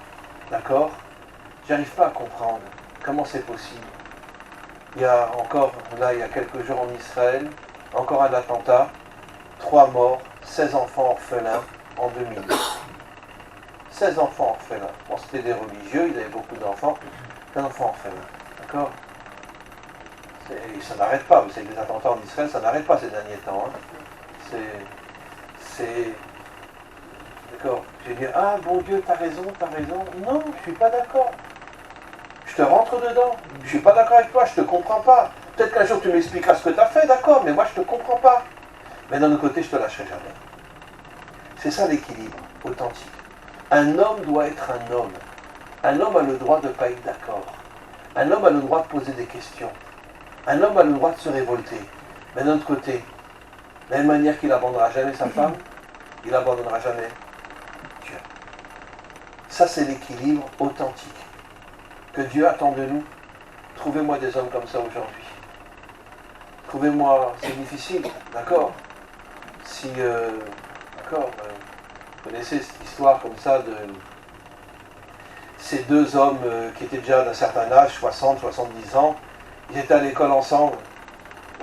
d'accord? J'arrive pas à comprendre comment c'est possible. Il y a encore, là, il y a quelques jours en Israël, encore un attentat, 3 morts, 16 enfants orphelins en 2000. 16 enfants orphelins. Bon, c'était des religieux, ils avaient beaucoup d'enfants, plein d'enfants orphelins, d'accord? Ça n'arrête pas, vous savez, les attentats en Israël, ça n'arrête pas ces derniers temps. Hein. C'est... D'accord. J'ai dit, ah bon Dieu, t'as raison. Non, je suis pas d'accord. Je te rentre dedans. Je suis pas d'accord avec toi, je te comprends pas. Peut-être qu'un jour tu m'expliqueras ce que tu as fait, d'accord, mais moi je te comprends pas. Mais d'un autre côté, je te lâcherai jamais. C'est ça l'équilibre authentique. Un homme doit être un homme. Un homme a le droit de ne pas être d'accord. Un homme a le droit de poser des questions. Un homme a le droit de se révolter. Mais d'un autre côté, de la même manière qu'il n'abandonnera jamais sa femme, il n'abandonnera jamais Dieu. Ça, c'est l'équilibre authentique que Dieu attend de nous. Trouvez-moi des hommes comme ça aujourd'hui. Trouvez-moi, c'est difficile, d'accord? Si, d'accord, vous connaissez cette histoire comme ça de ces 2 hommes qui étaient déjà d'un certain âge, 60, 70 ans, ils étaient à l'école ensemble,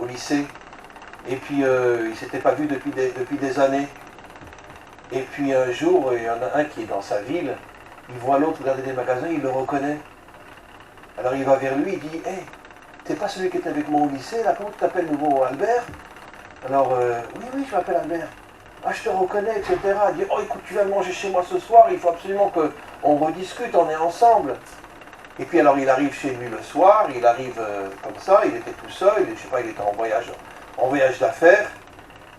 au lycée, et puis ils ne s'étaient pas vus depuis des années. Et puis un jour, il y en a un qui est dans sa ville, il voit l'autre regarder des magasins, il le reconnaît. Alors il va vers lui, il dit, hey, t'es pas celui qui était avec moi au lycée, là, comment tu t'appelles nouveau, Albert? Alors, oui, je m'appelle Albert. Ah, je te reconnais, etc. Il dit, oh, écoute, tu viens manger chez moi ce soir, il faut absolument qu'on rediscute, on est ensemble. Et puis alors, il arrive chez lui le soir, il arrive comme ça, il était tout seul, je sais pas, il était en voyage d'affaires.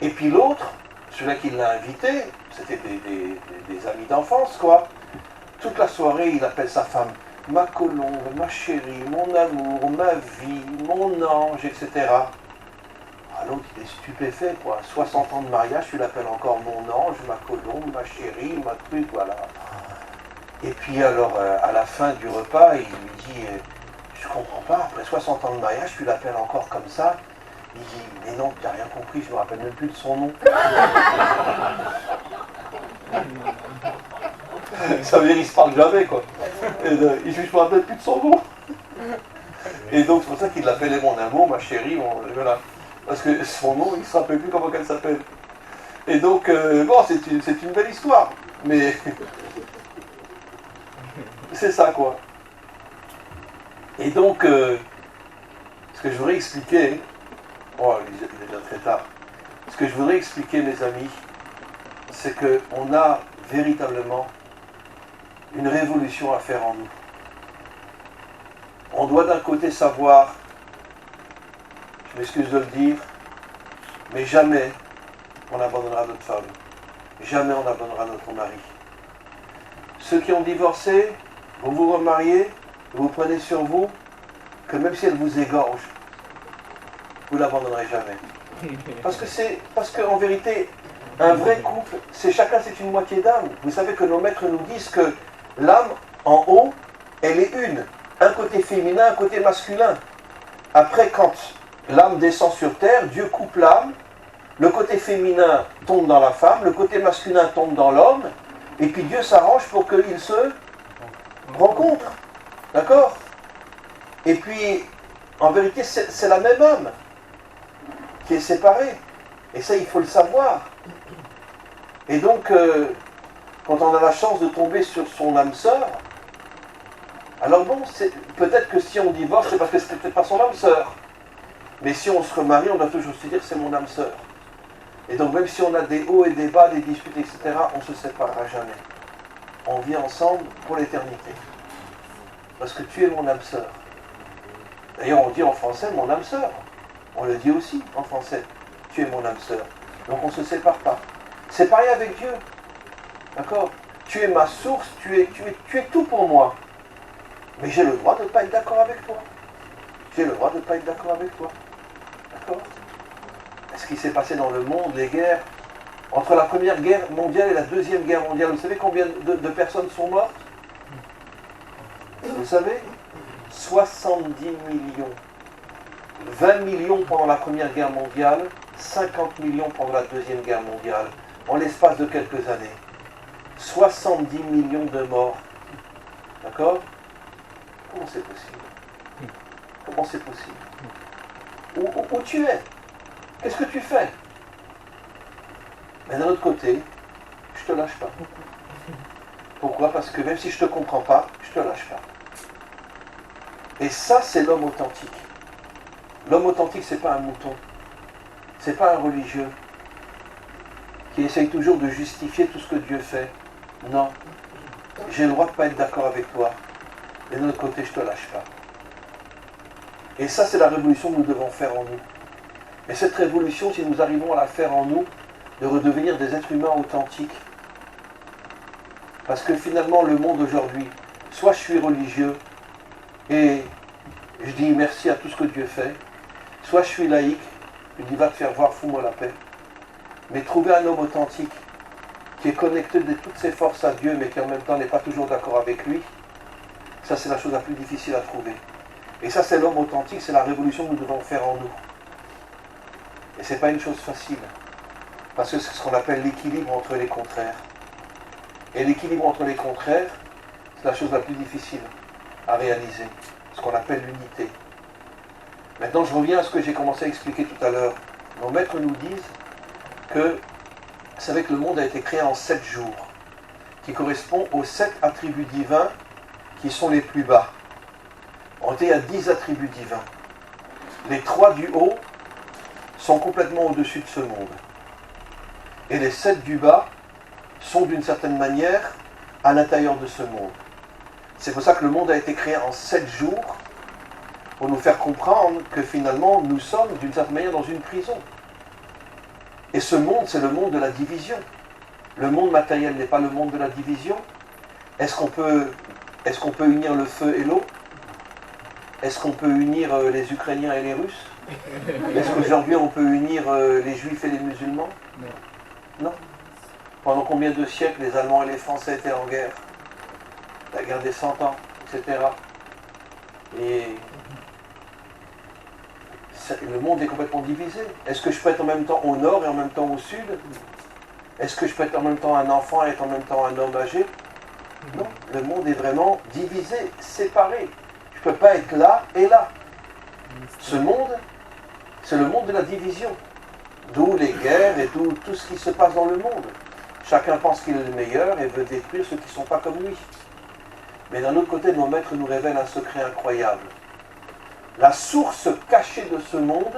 Et puis l'autre, celui-là qui l'a invité, c'était des amis d'enfance, quoi. Toute la soirée, il appelle sa femme ma colombe, ma chérie, mon amour, ma vie, mon ange, etc. Ah, l'autre, il est stupéfait, quoi. 60 ans de mariage, tu l'appelles encore mon ange, ma colombe, ma chérie, ma truc, voilà. Et puis alors, à la fin du repas, il lui dit, je comprends pas, après 60 ans de mariage, tu l'appelles encore comme ça. Il dit, mais non, tu n'as rien compris, je ne me rappelle même plus de son nom. Ça veut dire qu'il ne se parle jamais, quoi. Et, il dit, je ne me rappelle plus de son nom. Et donc, c'est pour ça qu'il l'appelait mon amour, ma chérie, voilà. Parce que son nom, il ne se rappelle plus comment elle s'appelle. Et donc, bon, c'est une belle histoire, mais c'est ça, quoi. Et donc, ce que je voudrais expliquer, oh, il est déjà très tard, ce que je voudrais expliquer, mes amis, c'est qu'on a véritablement une révolution à faire en nous. On doit d'un côté savoir, je m'excuse de le dire, mais jamais on abandonnera notre femme. Jamais on abandonnera notre mari. Ceux qui ont divorcé, vous vous remariez, vous prenez sur vous que même si elle vous égorge, vous ne l'abandonnerez jamais. Parce qu'en vérité, un vrai couple, c'est une moitié d'âme. Vous savez que nos maîtres nous disent que l'âme, en haut, elle est une. Un côté féminin, un côté masculin. Après, quand l'âme descend sur terre, Dieu coupe l'âme, le côté féminin tombe dans la femme, le côté masculin tombe dans l'homme, et puis Dieu s'arrange pour qu'ils se rencontrent. D'accord? Et puis, en vérité, c'est la même âme qui est séparée. Et ça, il faut le savoir. Et donc, quand on a la chance de tomber sur son âme sœur, alors bon, peut-être que si on divorce, c'est parce que c'était peut-être pas son âme sœur. Mais si on se remarie, on doit toujours se dire c'est mon âme sœur. Et donc même si on a des hauts et des bas, des disputes, etc., on ne se séparera jamais. On vit ensemble pour l'éternité. Parce que tu es mon âme sœur. D'ailleurs, on dit en français mon âme sœur. On le dit aussi en français. Tu es mon âme sœur. Donc on ne se sépare pas. C'est pareil avec Dieu. D'accord? Tu es ma source, tu es tout pour moi. Mais j'ai le droit de ne pas être d'accord avec toi. J'ai le droit de ne pas être d'accord avec toi. D'accord? Ce qui s'est passé dans le monde, les guerres, entre la Première Guerre mondiale et la Deuxième Guerre mondiale, vous savez combien de personnes sont mortes? Vous savez, 70 millions, 20 millions pendant la Première Guerre mondiale, 50 millions pendant la Deuxième Guerre mondiale, en l'espace de quelques années. 70 millions de morts. D'accord? Comment c'est possible? Comment c'est possible? Où tu es? Qu'est-ce que tu fais? Mais d'un autre côté, je te lâche pas. Pourquoi? Parce que même si je ne te comprends pas, je ne te lâche pas. Et ça, c'est l'homme authentique. L'homme authentique, ce n'est pas un mouton. Ce n'est pas un religieux qui essaye toujours de justifier tout ce que Dieu fait. Non. J'ai le droit de ne pas être d'accord avec toi. Mais d'un autre côté, je ne te lâche pas. Et ça, c'est la révolution que nous devons faire en nous. Et cette révolution, si nous arrivons à la faire en nous, de redevenir des êtres humains authentiques. Parce que finalement, le monde aujourd'hui, soit je suis religieux et je dis merci à tout ce que Dieu fait, soit je suis laïque, je dis va te faire voir, fous-moi la paix. Mais trouver un homme authentique qui est connecté de toutes ses forces à Dieu, mais qui en même temps n'est pas toujours d'accord avec lui, ça c'est la chose la plus difficile à trouver. Et ça c'est l'homme authentique, c'est la révolution que nous devons faire en nous. Et ce n'est pas une chose facile, parce que c'est ce qu'on appelle l'équilibre entre les contraires. Et l'équilibre entre les contraires, c'est la chose la plus difficile à réaliser, ce qu'on appelle l'unité. Maintenant, je reviens à ce que j'ai commencé à expliquer tout à l'heure. Nos maîtres nous disent que, vous savez que le monde a été créé en 7 jours, qui correspond aux 7 attributs divins qui sont les plus bas. On dit il y a 10 attributs divins. Les 3 du haut sont complètement au-dessus de ce monde. Et les 7 du bas sont d'une certaine manière à l'intérieur de ce monde. C'est pour ça que le monde a été créé en 7 jours, pour nous faire comprendre que finalement nous sommes d'une certaine manière dans une prison. Et ce monde, c'est le monde de la division. Le monde matériel n'est pas le monde de la division. Est-ce qu'on peut unir le feu et l'eau? Est-ce qu'on peut unir les Ukrainiens et les Russes? Est-ce qu'aujourd'hui on peut unir les Juifs et les musulmans? Non. Pendant combien de siècles les Allemands et les Français étaient en guerre? La guerre des 100 ans, etc. Et le monde est complètement divisé. Est-ce que je peux être en même temps au nord et en même temps au sud? Est-ce que je peux être en même temps un enfant et être en même temps un homme âgé? Non, le monde est vraiment divisé, séparé. Je ne peux pas être là et là. Ce monde, c'est le monde de la division. D'où les guerres et d'où tout ce qui se passe dans le monde. Chacun pense qu'il est le meilleur et veut détruire ceux qui ne sont pas comme lui. Mais d'un autre côté, nos maîtres nous révèlent un secret incroyable. La source cachée de ce monde,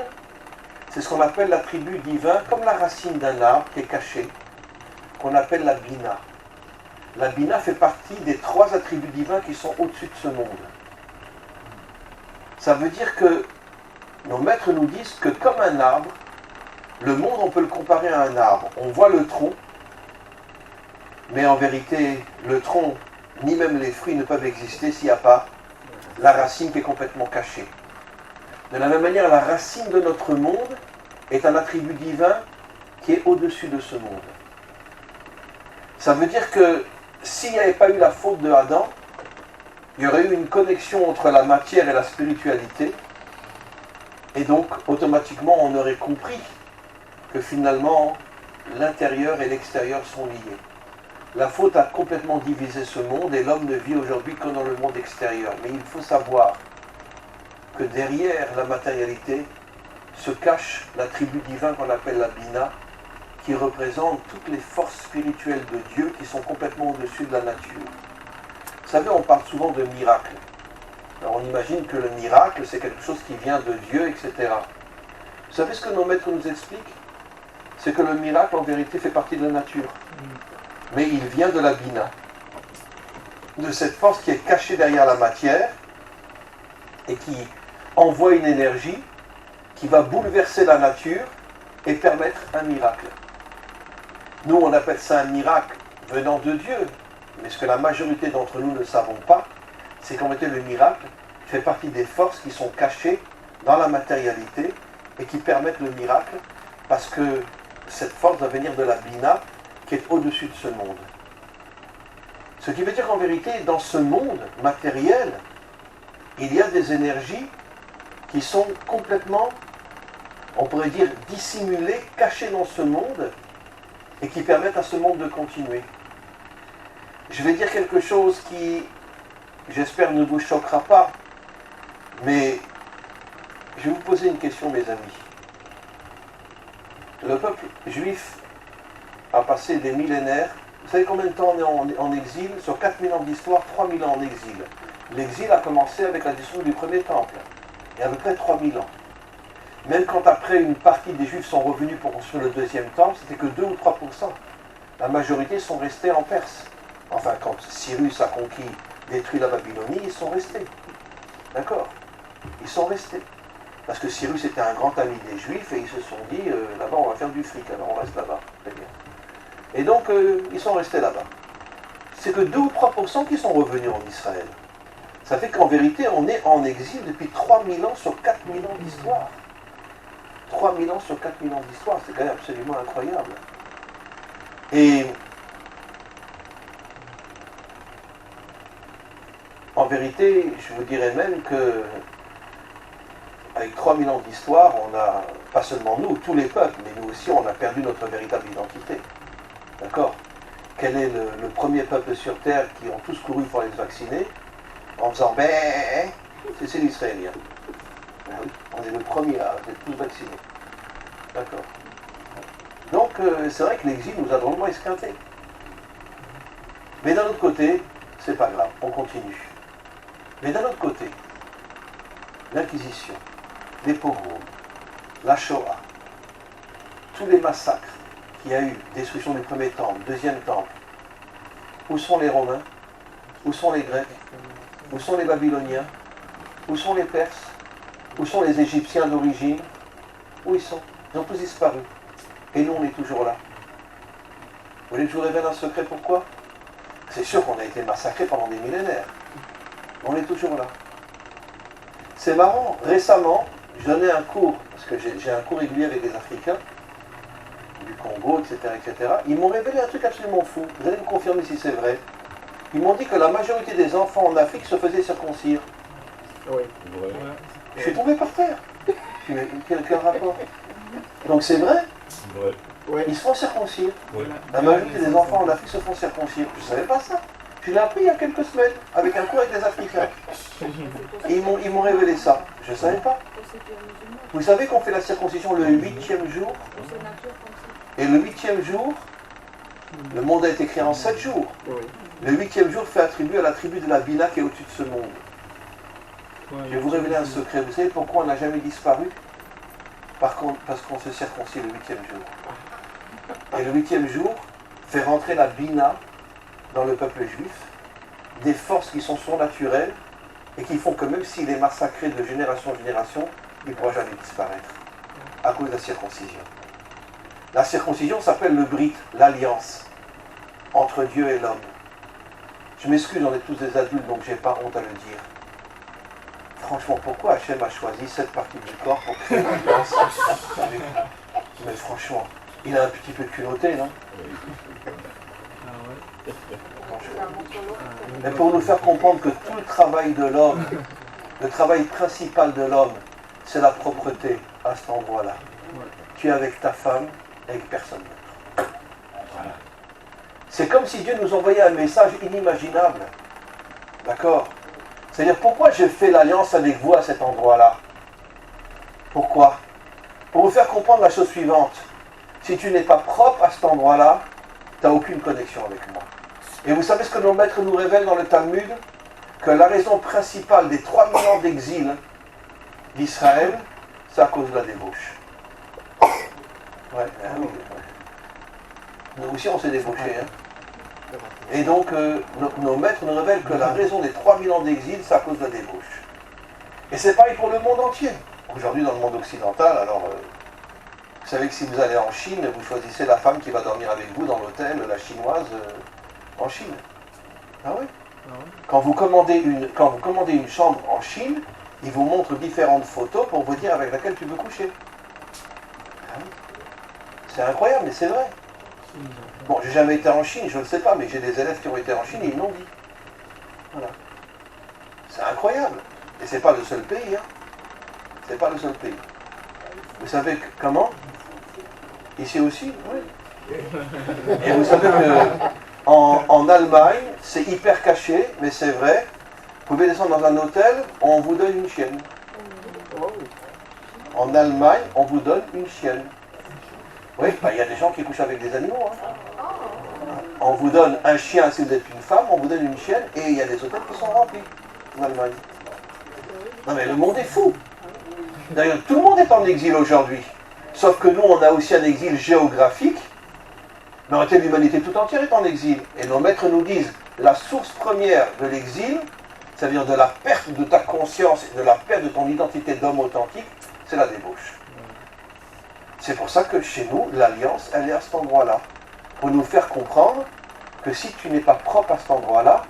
c'est ce qu'on appelle l'attribut divin, comme la racine d'un arbre qui est cachée, qu'on appelle la bina. La bina fait partie des 3 attributs divins qui sont au-dessus de ce monde. Ça veut dire que nos maîtres nous disent que comme un arbre, le monde, on peut le comparer à un arbre. On voit le tronc, mais en vérité, le tronc, ni même les fruits ne peuvent exister s'il n'y a pas la racine qui est complètement cachée. De la même manière, la racine de notre monde est un attribut divin qui est au-dessus de ce monde. Ça veut dire que s'il n'y avait pas eu la faute de Adam, il y aurait eu une connexion entre la matière et la spiritualité, et donc automatiquement on aurait compris que finalement l'intérieur et l'extérieur sont liés. La faute a complètement divisé ce monde et l'homme ne vit aujourd'hui que dans le monde extérieur. Mais il faut savoir que derrière la matérialité se cache l'attribut divin qu'on appelle la bina, qui représente toutes les forces spirituelles de Dieu qui sont complètement au-dessus de la nature. Vous savez, on parle souvent de miracle. Alors on imagine que le miracle, c'est quelque chose qui vient de Dieu, etc. Vous savez ce que nos maîtres nous expliquent? C'est que le miracle, en vérité, fait partie de la nature. Mais il vient de la bina, de cette force qui est cachée derrière la matière et qui envoie une énergie qui va bouleverser la nature et permettre un miracle. Nous, on appelle ça un miracle venant de Dieu, mais ce que la majorité d'entre nous ne savons pas, c'est qu'en réalité le miracle fait partie des forces qui sont cachées dans la matérialité et qui permettent le miracle parce que cette force va venir de la bina qui est au-dessus de ce monde. Ce qui veut dire qu'en vérité, dans ce monde matériel, il y a des énergies qui sont complètement, on pourrait dire, dissimulées, cachées dans ce monde, et qui permettent à ce monde de continuer. Je vais dire quelque chose qui, j'espère, ne vous choquera pas, mais je vais vous poser une question, mes amis. Le peuple juif a passé des millénaires. Vous savez combien de temps on est en exil? Sur 4000 ans d'histoire, 3000 ans en exil. L'exil a commencé avec la destruction du premier temple, il y a à peu près 3000 ans. Même quand après une partie des Juifs sont revenus pour construire le deuxième temple, c'était que 2 ou 3%. La majorité sont restés en Perse. Enfin, quand Cyrus a conquis, détruit la Babylonie, ils sont restés. D'accord? Ils sont restés. Parce que Cyrus était un grand ami des Juifs et ils se sont dit, là-bas on va faire du fric, alors on reste là-bas. Très bien. Et donc, ils sont restés là-bas. C'est que 2 ou 3% qui sont revenus en Israël. Ça fait qu'en vérité, on est en exil depuis 3000 ans sur 4000 ans d'histoire. 3000 ans sur 4000 ans d'histoire, c'est quand même absolument incroyable. Et en vérité, je vous dirais même que avec 3000 ans d'histoire, on a, pas seulement nous, tous les peuples, mais nous aussi, on a perdu notre véritable identité. D'accord? Quel est le premier peuple sur Terre qui ont tous couru pour aller se vacciner en faisant ben, c'est l'Israélien. Ben oui, on est le premier à être tous vaccinés. D'accord. Donc, c'est vrai que l'exil nous a drôlement esquintés. Mais d'un autre côté, c'est pas grave, on continue. Mais d'un autre côté, l'Inquisition, les pogroms, la Shoah, tous les massacres qu'il y a eu, destruction du premier temple, deuxième temple, où sont les Romains? Où sont les Grecs? Où sont les Babyloniens? Où sont les Perses? Où sont les Égyptiens d'origine? Où ils sont? Ils ont tous disparu. Et nous, on est toujours là. Vous voulez que je vous révèle un secret? Pourquoi? C'est sûr qu'on a été massacrés pendant des millénaires. On est toujours là. C'est marrant. Récemment, je donnais un cours, parce que j'ai un cours régulier avec des Africains, du Congo, etc., etc. Ils m'ont révélé un truc absolument fou. Vous allez me confirmer si c'est vrai. Ils m'ont dit que la majorité des enfants en Afrique se faisaient circoncire. Oui. Je suis tombé par terre. Je me suis dit, quel rapport? Donc c'est vrai? Ouais. Ils se font circoncire. Oui. La majorité des enfants en Afrique se font circoncire. Je ne savais pas ça. Je l'ai appris il y a quelques semaines, avec un cours avec des Africains. Et ils m'ont révélé ça. Je ne savais pas. Vous savez qu'on fait la circoncision le 8e jour? Et le 8e jour, le monde a été créé en 7 jours. Oui. Le 8e jour fait attribuer à la tribu de la Bina qui est au-dessus de ce monde. Je vais vous révéler un secret. Vous savez pourquoi on n'a jamais disparu? Par contre, parce qu'on se circoncis le 8e jour. Et le 8e jour fait rentrer la Bina dans le peuple juif, des forces qui sont surnaturelles et qui font que même s'il est massacré de génération en génération, il ne pourra jamais disparaître à cause de la circoncision. La circoncision s'appelle le Brit, l'alliance entre Dieu et l'homme. Je m'excuse, on est tous des adultes, donc j'ai pas honte à le dire. Franchement, pourquoi Hachem a choisi cette partie du corps pour créer l'alliance? Mais franchement, il a un petit peu de culotté, non? Mais pour nous faire comprendre que tout le travail de l'homme, le travail principal de l'homme, c'est la propreté à cet endroit-là. Tu es avec ta femme, avec personne d'autre. Voilà. C'est comme si Dieu nous envoyait un message inimaginable. D'accord? C'est-à-dire, pourquoi j'ai fait l'alliance avec vous à cet endroit-là? Pourquoi? Pour vous faire comprendre la chose suivante. Si tu n'es pas propre à cet endroit-là, tu n'as aucune connexion avec moi. Et vous savez ce que nos maîtres nous révèlent dans le Talmud? Que la raison principale des 3000 ans d'exil d'Israël, c'est à cause de la débauche. Ouais, oui. Nous aussi on s'est débauchés. Hein. Et donc nos maîtres nous révèlent que la raison des 3000 ans d'exil, c'est à cause de la débauche. Et c'est pareil pour le monde entier. Aujourd'hui dans le monde occidental, alors vous savez que si vous allez en Chine, vous choisissez la femme qui va dormir avec vous dans l'hôtel, la chinoise, en Chine. Ah oui. Quand vous commandez une chambre en Chine, ils vous montrent différentes photos pour vous dire avec laquelle tu veux coucher. Ah oui. C'est incroyable, mais c'est vrai. Bon, j'ai jamais été en Chine, je ne sais pas, mais j'ai des élèves qui ont été en Chine et ils l'ont dit. Voilà. C'est incroyable. Et c'est pas le seul pays, hein. C'est pas le seul pays. Vous savez comment? Ici aussi, oui. Et vous savez que en Allemagne, c'est hyper caché, mais c'est vrai. Vous pouvez descendre dans un hôtel, on vous donne une chienne. En Allemagne, on vous donne une chienne. Oui, il y a des gens qui couchent avec des animaux. Hein. On vous donne un chien si vous êtes une femme, on vous donne une chienne, et il y a des hôtels qui sont remplis en Allemagne. Non mais le monde est fou. D'ailleurs, tout le monde est en exil aujourd'hui. Sauf que nous, on a aussi un exil géographique. Mais en réalité, l'humanité tout entière est en exil. Et nos maîtres nous disent, la source première de l'exil, c'est-à-dire de la perte de ta conscience et de la perte de ton identité d'homme authentique, c'est la débauche. C'est pour ça que chez nous, l'alliance, elle est à cet endroit-là. Pour nous faire comprendre que si tu n'es pas propre à cet endroit-là,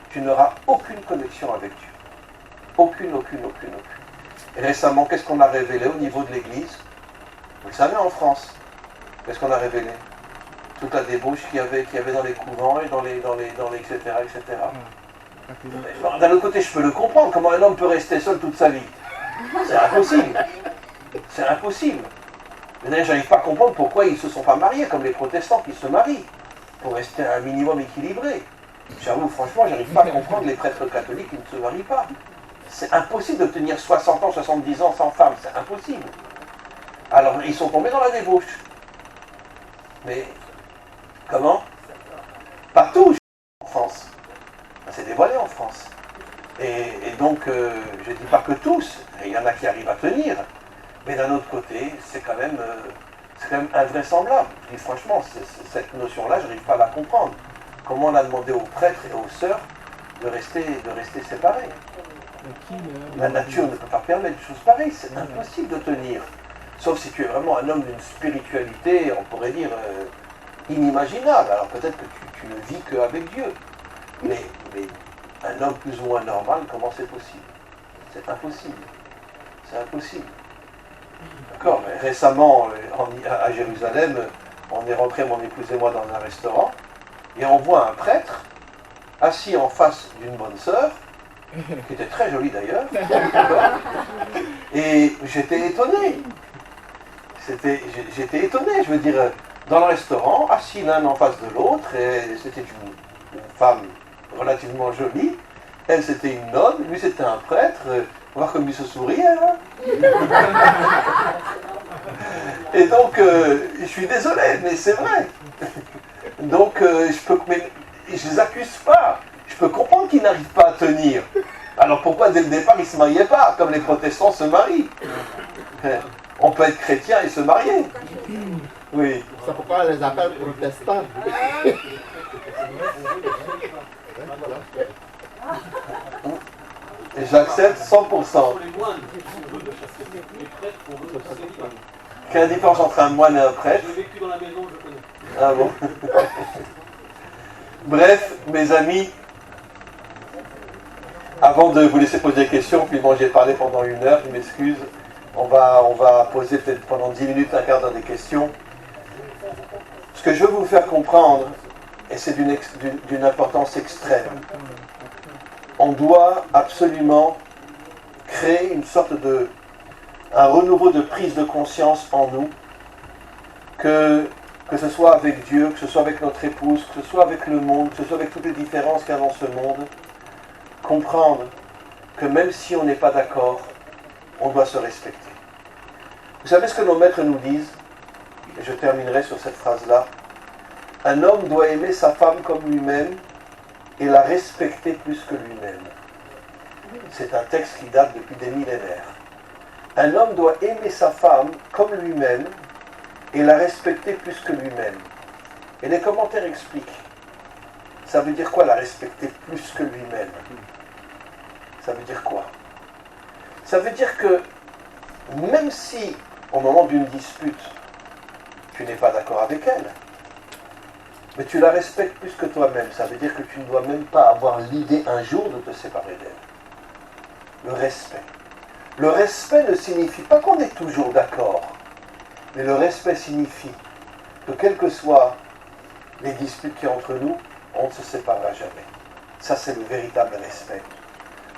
tu n'auras aucune connexion avec Dieu. Aucune. Et récemment, qu'est-ce qu'on a révélé au niveau de l'Église? Vous le savez, en France, qu'est-ce qu'on a révélé? Toute la débauche qu'il y avait dans les couvents et dans les etc. D'un autre côté, je peux le comprendre. Comment un homme peut rester seul toute sa vie? C'est impossible. C'est impossible. Mais d'ailleurs, je n'arrive pas à comprendre pourquoi ils ne se sont pas mariés, comme les protestants qui se marient, pour rester un minimum équilibré. J'avoue, franchement, je n'arrive pas à comprendre les prêtres catholiques qui ne se marient pas. C'est impossible de tenir 60 ans, 70 ans sans femme, c'est impossible. Alors, ils sont tombés dans la débauche. Mais, comment? Pas tous en France. C'est dévoilé en France. Et donc, je ne dis pas que tous, il y en a qui arrivent à tenir, mais d'un autre côté, c'est quand même invraisemblable. Je dis franchement, cette notion-là, je n'arrive pas à la comprendre. Comment on a demandé aux prêtres et aux sœurs de rester séparés? La nature ne peut pas permettre des choses pareilles, c'est impossible de tenir. Sauf si tu es vraiment un homme d'une spiritualité, on pourrait dire, inimaginable. Alors peut-être que tu ne vis qu'avec Dieu. Mais un homme plus ou moins normal, comment c'est possible? C'est impossible. C'est impossible. D'accord, mais récemment, à Jérusalem, on est rentré, mon épouse et moi, dans un restaurant, et on voit un prêtre assis en face d'une bonne sœur, qui était très jolie d'ailleurs, et j'étais étonné. J'étais étonné, je veux dire, dans le restaurant, assis l'un en face de l'autre, et c'était une femme relativement jolie, elle c'était une nonne, lui c'était un prêtre, voir comme il se souriait. Hein. Et donc, je suis désolé, mais c'est vrai. Donc, je les accuse pas. Je peux comprendre qu'ils n'arrivent pas à tenir. Alors pourquoi dès le départ ils ne se mariaient pas, comme les protestants se marient? On peut être chrétien et se marier. Oui. C'est pourquoi on les appelle protestants. Et j'accepte 100%. Quelle est la différence entre un moine et un prêtre? J'ai vécu dans la maison, je connais. Ah bon? Bref, mes amis, avant de vous laisser poser des questions, puis moi j'ai parlé pendant 1 heure, je m'excuse, on va poser peut-être pendant 10 minutes, un quart d'heure des questions. Ce que je veux vous faire comprendre, et c'est d'une importance extrême, on doit absolument créer une sorte un renouveau de prise de conscience en nous, que ce soit avec Dieu, que ce soit avec notre épouse, que ce soit avec le monde, que ce soit avec toutes les différences qu'il y a dans ce monde, comprendre que même si on n'est pas d'accord, on doit se respecter. Vous savez ce que nos maîtres nous disent? Et je terminerai sur cette phrase-là. Un homme doit aimer sa femme comme lui-même et la respecter plus que lui-même. C'est un texte qui date depuis des millénaires. Un homme doit aimer sa femme comme lui-même et la respecter plus que lui-même. Et les commentaires expliquent. Ça veut dire quoi, la respecter plus que lui-même? Ça veut dire quoi? Ça veut dire que même si, au moment d'une dispute, tu n'es pas d'accord avec elle, mais tu la respectes plus que toi-même, ça veut dire que tu ne dois même pas avoir l'idée un jour de te séparer d'elle. Le respect. Le respect ne signifie pas qu'on est toujours d'accord, mais le respect signifie que quelles que soient les disputes qu'il y a entre nous, on ne se séparera jamais. Ça, c'est le véritable respect.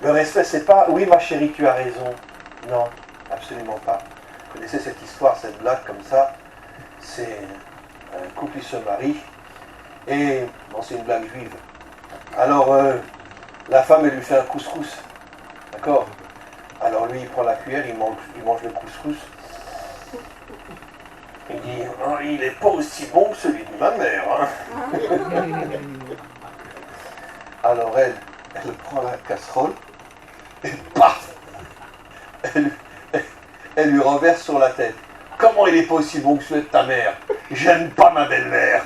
Le respect, c'est pas « oui, ma chérie, tu as raison ». Non, absolument pas. Vous connaissez cette histoire, cette blague comme ça. C'est un couple qui se marie. Et, bon, c'est une blague juive. Alors, la femme, elle lui fait un couscous. D'accord? Alors lui, il prend la cuillère, il mange le couscous. Il dit oh, « il n'est pas aussi bon que celui de ma mère. Hein. » Alors elle prend la casserole et paf, elle lui renverse sur la tête. « Comment il n'est pas aussi bon que celui de ta mère? J'aime pas ma belle-mère. »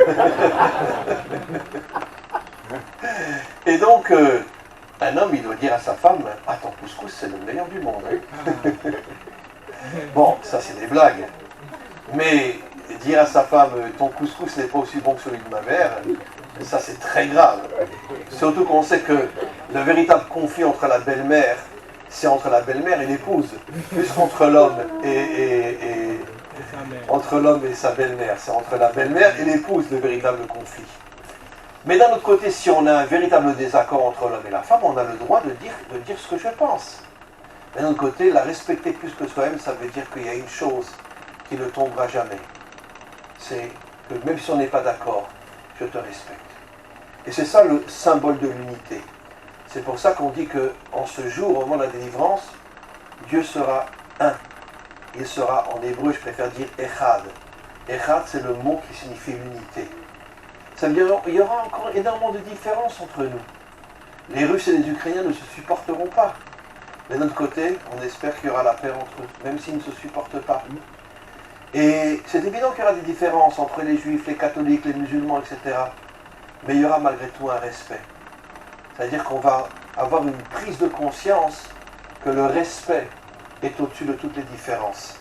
Et donc, un homme, il doit dire à sa femme « Ah, ton couscous, c'est le meilleur du monde. Hein. » Bon, ça c'est des blagues. Mais dire à sa femme « Ton couscous n'est pas aussi bon que celui de ma mère », ça c'est très grave. Surtout qu'on sait que le véritable conflit entre la belle-mère, c'est entre la belle-mère et l'épouse, plus qu'entre l'homme entre l'homme et sa belle-mère. C'est entre la belle-mère et l'épouse le véritable conflit. Mais d'un autre côté, si on a un véritable désaccord entre l'homme et la femme, on a le droit de dire ce que je pense. Mais d'un autre côté, la respecter plus que soi-même, ça veut dire qu'il y a une chose qui ne tombera jamais. C'est que même si on n'est pas d'accord, je te respecte. Et c'est ça le symbole de l'unité. C'est pour ça qu'on dit qu'en ce jour, au moment de la délivrance, Dieu sera un. Il sera, en hébreu, je préfère dire Echad. Echad, c'est le mot qui signifie l'unité. Ça veut dire qu'il y aura encore énormément de différences entre nous. Les Russes et les Ukrainiens ne se supporteront pas. Mais d'un autre côté, on espère qu'il y aura la paix entre eux, même s'ils ne se supportent pas. Et c'est évident qu'il y aura des différences entre les Juifs, les catholiques, les musulmans, etc. Mais il y aura malgré tout un respect. C'est-à-dire qu'on va avoir une prise de conscience que le respect est au-dessus de toutes les différences.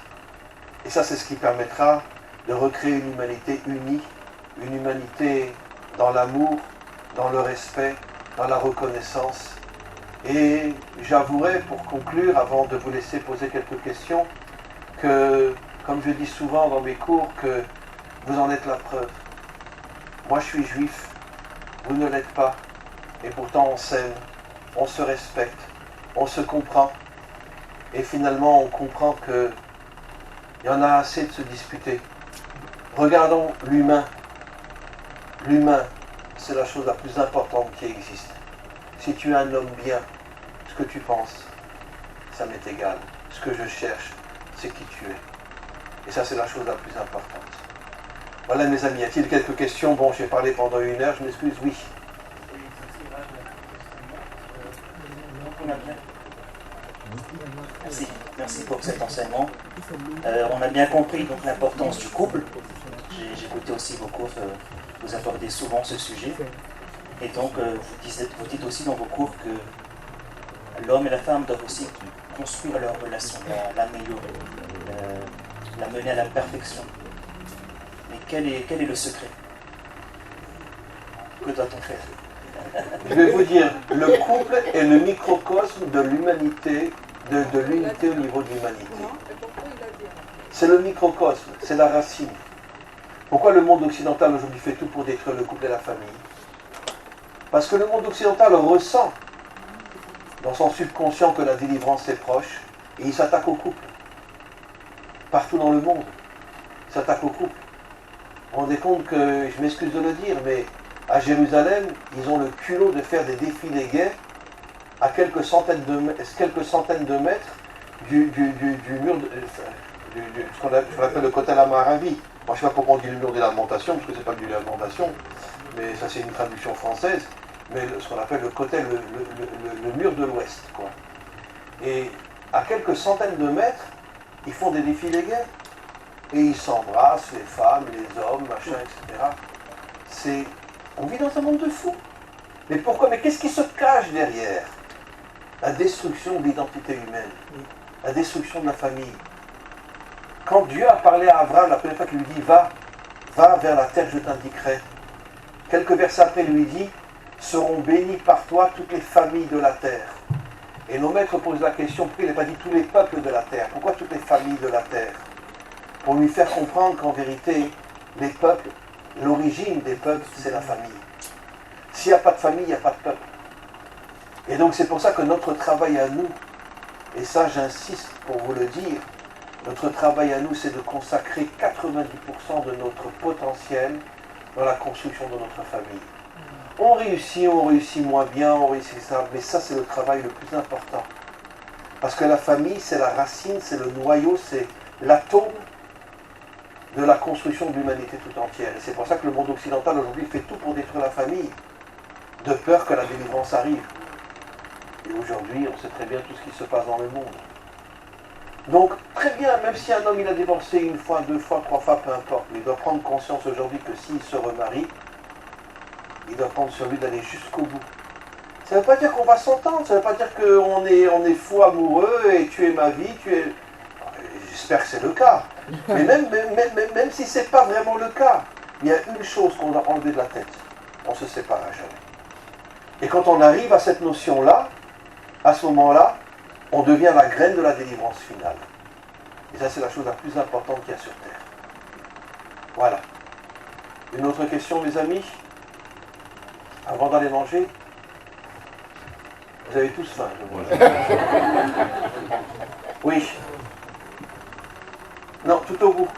Et ça, c'est ce qui permettra de recréer une humanité unie, une humanité dans l'amour, dans le respect, dans la reconnaissance. Et j'avouerai, pour conclure, avant de vous laisser poser quelques questions, que, comme je dis souvent dans mes cours, que vous en êtes la preuve. Moi, je suis juif, vous ne l'êtes pas, et pourtant on s'aime, on se respecte, on se comprend, et finalement on comprend qu'il y en a assez de se disputer. Regardons l'humain. L'humain, c'est la chose la plus importante qui existe. Si tu es un homme bien, ce que tu penses, ça m'est égal. Ce que je cherche, c'est qui tu es. Et ça, c'est la chose la plus importante. Voilà, mes amis, y a-t-il quelques questions? Bon, j'ai parlé pendant 1 heure, je m'excuse, oui. Merci pour cet enseignement. On a bien compris donc l'importance du couple. J'ai écouté aussi vos cours, vous abordez souvent ce sujet. Et donc vous dites aussi dans vos cours que l'homme et la femme doivent aussi construire leur relation, l'améliorer, la mener à la perfection. Mais quel est le secret? Que doit-on faire? Je vais vous dire, le couple est le microcosme de l'humanité, de l'unité au niveau de l'humanité. C'est le microcosme, c'est la racine. Pourquoi le monde occidental aujourd'hui fait tout pour détruire le couple et la famille? Parce que le monde occidental ressent dans son subconscient que la délivrance est proche et il s'attaque au couple. Partout dans le monde, il s'attaque au couple. Vous vous rendez compte que, je m'excuse de le dire, mais à Jérusalem, ils ont le culot de faire des défilés gays à quelques centaines de mètres du mur, ce qu'on appelle le Kotel Amaravi. Moi, je ne sais pas pourquoi on dit le mur de lamentation, parce que ce n'est pas le mur de lamentation, mais ça c'est une traduction française, mais ce qu'on appelle le Kotel, le mur de l'Ouest, quoi. Et à quelques centaines de mètres, ils font des défilés gays. Et ils s'embrassent, les femmes, les hommes, machin, etc. On vit dans un monde de fous. Mais pourquoi? Mais qu'est-ce qui se cache derrière? La destruction de l'identité humaine, la destruction de la famille. Quand Dieu a parlé à Abraham, la première fois qu'il lui dit va vers la terre que je t'indiquerai. Quelques versets après, il lui dit seront bénies par toi toutes les familles de la terre. Et nos maîtres posent la question pourquoi il n'a pas dit tous les peuples de la terre? Pourquoi toutes les familles de la terre? Pour lui faire comprendre qu'en vérité, les peuples, l'origine des peuples, c'est la famille. S'il n'y a pas de famille, il n'y a pas de peuple. Et donc c'est pour ça que notre travail à nous, et ça j'insiste pour vous le dire, notre travail à nous c'est de consacrer 90% de notre potentiel dans la construction de notre famille. On réussit moins bien, on réussit ça, mais ça c'est le travail le plus important. Parce que la famille c'est la racine, c'est le noyau, c'est l'atome de la construction de l'humanité tout entière. Et c'est pour ça que le monde occidental aujourd'hui fait tout pour détruire la famille, de peur que la délivrance arrive. Et aujourd'hui, on sait très bien tout ce qui se passe dans le monde. Donc, très bien, même si un homme il a divorcé une fois, deux fois, trois fois, peu importe, mais il doit prendre conscience aujourd'hui que s'il se remarie, il doit prendre sur lui d'aller jusqu'au bout. Ça ne veut pas dire qu'on va s'entendre, ça ne veut pas dire qu'on est fou amoureux et tu es ma vie, tu es... J'espère que c'est le cas. Mais même si ce n'est pas vraiment le cas, il y a une chose qu'on doit enlever de la tête. On ne se sépare à jamais. Et quand on arrive à cette notion-là, à ce moment-là, on devient la graine de la délivrance finale. Et ça, c'est la chose la plus importante qu'il y a sur Terre. Voilà. Une autre question, mes amis? Avant d'aller manger? Vous avez tous faim, je vois. Oui. Non, tout au bout.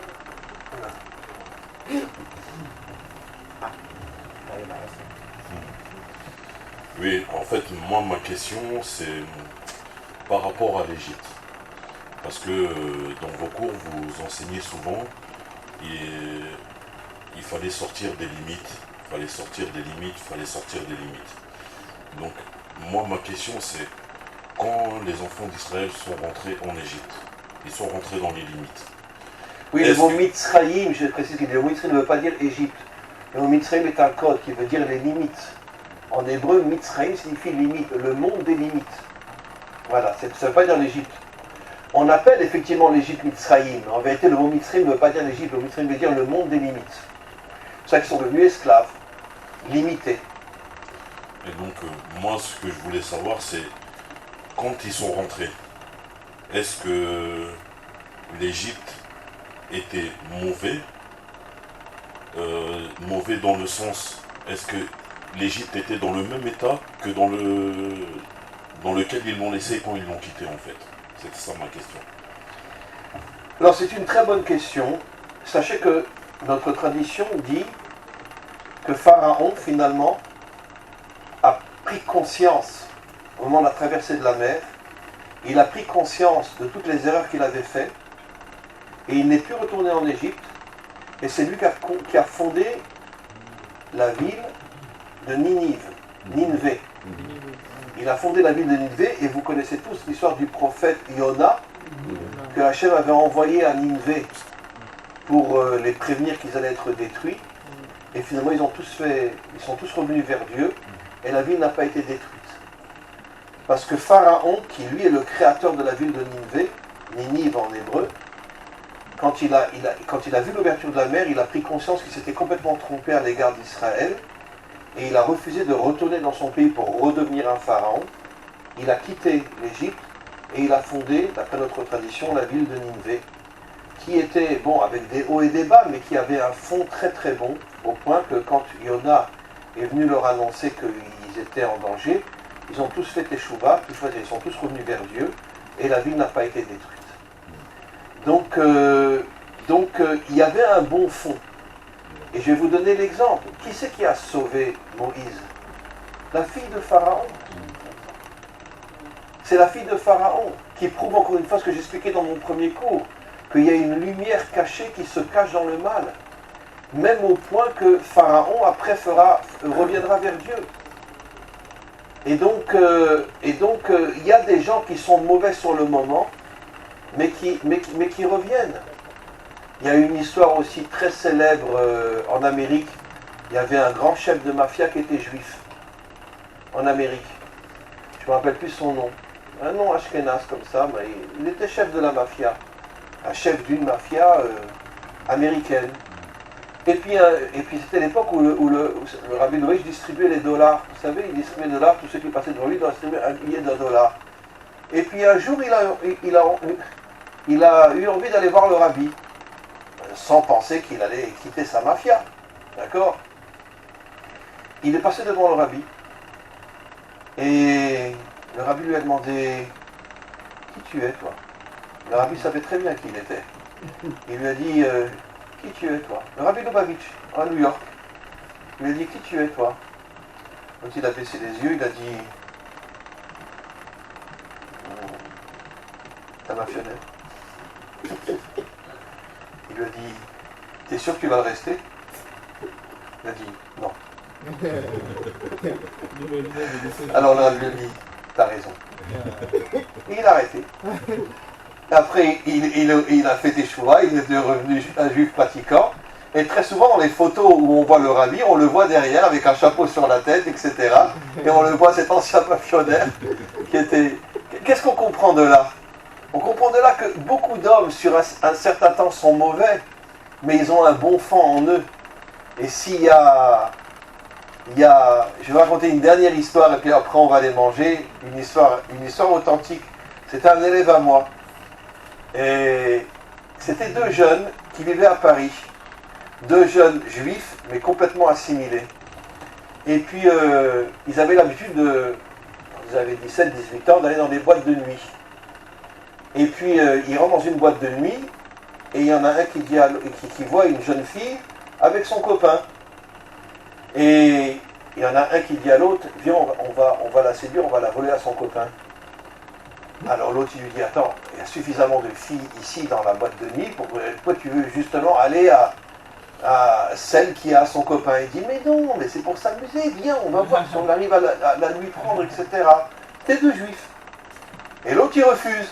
Oui, en fait, moi, ma question, c'est par rapport à l'Égypte. Parce que dans vos cours, vous enseignez souvent, il fallait sortir des limites. Il fallait sortir des limites, il fallait sortir des limites. Donc, moi, ma question, c'est quand les enfants d'Israël sont rentrés en Égypte, ils sont rentrés dans les limites. Oui, le mot Mitzrayim, je précise que le mot Mitzrayim ne veut pas dire Égypte. Le mot Mitzrayim est un code qui veut dire les limites. En hébreu, Mitzrayim signifie limite, le monde des limites. Voilà, ça ne veut pas dire l'Égypte. On appelle effectivement l'Égypte Mitzrayim. En vérité, le mot Mitzrayim ne veut pas dire l'Égypte, le mot Mitzrayim veut dire le monde des limites. C'est pour ça qu'ils sont devenus esclaves, limités. Et donc, moi, ce que je voulais savoir, c'est quand ils sont rentrés, est-ce que l'Égypte était mauvais mauvais dans le sens, est-ce que l'Égypte était dans le même état que dans lequel ils l'ont laissé quand ils l'ont quitté, en fait? C'est ça ma question. Alors, c'est une très bonne question. Sachez que notre tradition dit que Pharaon, finalement, a pris conscience, au moment de la traversée de la mer, il a pris conscience de toutes les erreurs qu'il avait faites, et il n'est plus retourné en Égypte, et c'est lui qui a fondé la ville de Nineveh. Il a fondé la ville de Nineveh, et vous connaissez tous l'histoire du prophète Yona, que Hachem avait envoyé à Nineveh pour les prévenir qu'ils allaient être détruits, et finalement ils sont tous revenus vers Dieu, et la ville n'a pas été détruite. Parce que Pharaon, qui lui est le créateur de la ville de Nineveh, Ninive en hébreu, quand il a vu l'ouverture de la mer, il a pris conscience qu'il s'était complètement trompé à l'égard d'Israël, et il a refusé de retourner dans son pays pour redevenir un pharaon. Il a quitté l'Égypte, et il a fondé, d'après notre tradition, la ville de Nineveh, qui était, bon, avec des hauts et des bas, mais qui avait un fond très très bon, au point que quand Yona est venu leur annoncer qu'ils étaient en danger, ils ont tous fait teshuva, ils sont tous revenus vers Dieu, et la ville n'a pas été détruite. Donc, il y avait un bon fond. Et je vais vous donner l'exemple. Qui c'est qui a sauvé Moïse? La fille de Pharaon. C'est la fille de Pharaon qui prouve encore une fois ce que j'expliquais dans mon premier cours, qu'il y a une lumière cachée qui se cache dans le mal. Même au point que Pharaon après reviendra vers Dieu. Et donc, il y a des gens qui sont mauvais sur le moment, mais qui reviennent. Il y a une histoire aussi très célèbre en Amérique. Il y avait un grand chef de mafia qui était juif, en Amérique. Je ne me rappelle plus son nom. Un nom ashkénaze comme ça, mais il était chef de la mafia. Un chef d'une mafia américaine. Et puis c'était l'époque où le Rabbi Louis distribuait les dollars. Vous savez, il distribuait les dollars, tous ceux qui passaient devant lui doivent distribuer un billet de $1. Et puis un jour, il a eu envie d'aller voir le Rabbi, sans penser qu'il allait quitter sa mafia. D'accord? Il est passé devant le Rabbi. Et le rabbi lui a demandé « Qui tu es, toi ?» Le rabbi savait très bien qui il était. Il lui a dit « Qui tu es, toi ?» Le rabbi Lubavitch, à New York. Il lui a dit « Qui tu es, toi ?» Quand il a baissé les yeux, il a dit « T'as ma fenêtre. » Il lui a dit « T'es sûr que tu vas le rester ?» Il a dit « Non. » Alors là, il lui a dit « T'as raison. » Et il a arrêté. Après, il a fait des choix, il est devenu un juif pratiquant. Et très souvent, dans les photos où on voit le rabbi, on le voit derrière avec un chapeau sur la tête, etc. Et on le voit, cet ancien papillonnaire qui était... Qu'est-ce qu'on comprend de là? On comprend de là que beaucoup d'hommes, sur un certain temps, sont mauvais, mais ils ont un bon fond en eux. Et s'il y a... Je vais raconter une dernière histoire, et puis après on va les manger. Une histoire authentique. C'était un élève à moi. Et c'était deux jeunes qui vivaient à Paris. Deux jeunes juifs, mais complètement assimilés. Et puis, ils avaient l'habitude ils avaient 17-18 ans, d'aller dans des boîtes de nuit. Et puis, ils rentrent dans une boîte de nuit, et il y en a un qui voit une jeune fille avec son copain. Et il y en a un qui dit à l'autre, viens, on va la séduire, on va la voler à son copain. Alors l'autre, il lui dit, attends, il y a suffisamment de filles ici dans la boîte de nuit, pourquoi tu veux justement aller à celle qui a son copain? Il dit, mais non, mais c'est pour s'amuser, viens, on va voir si on arrive à la lui prendre, etc. T'es deux juifs. Et l'autre, il refuse.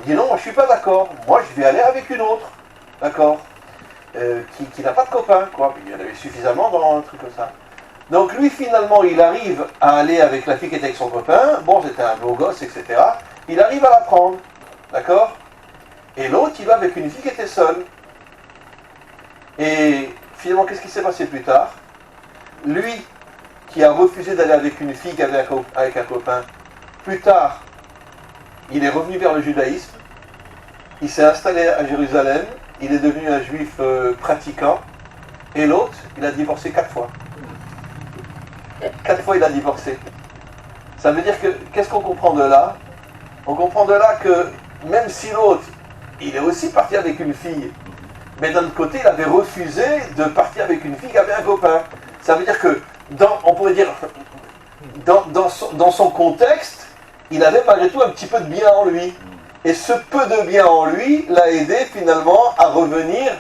Il dit, non, moi je suis pas d'accord, moi je vais aller avec une autre, d'accord, qui n'a pas de copain, quoi. Il y en avait suffisamment dans un truc comme ça. Donc lui, finalement, il arrive à aller avec la fille qui était avec son copain. Bon, c'était un beau gosse, etc. Il arrive à la prendre, d'accord? Et l'autre, il va avec une fille qui était seule. Et finalement, qu'est-ce qui s'est passé plus tard? Lui, qui a refusé d'aller avec une fille qui avait avec un copain, plus tard, il est revenu vers le judaïsme. Il s'est installé à Jérusalem. Il est devenu un juif pratiquant. Et l'autre, il a divorcé 4 fois. 4 fois il a divorcé. Ça veut dire que, qu'est-ce qu'on comprend de là? On comprend de là que, même si l'autre, il est aussi parti avec une fille, mais d'un autre côté, il avait refusé de partir avec une fille qui avait un copain. Ça veut dire que, on pourrait dire, dans son contexte, il avait malgré tout un petit peu de bien en lui. Et ce peu de bien en lui l'a aidé finalement à revenir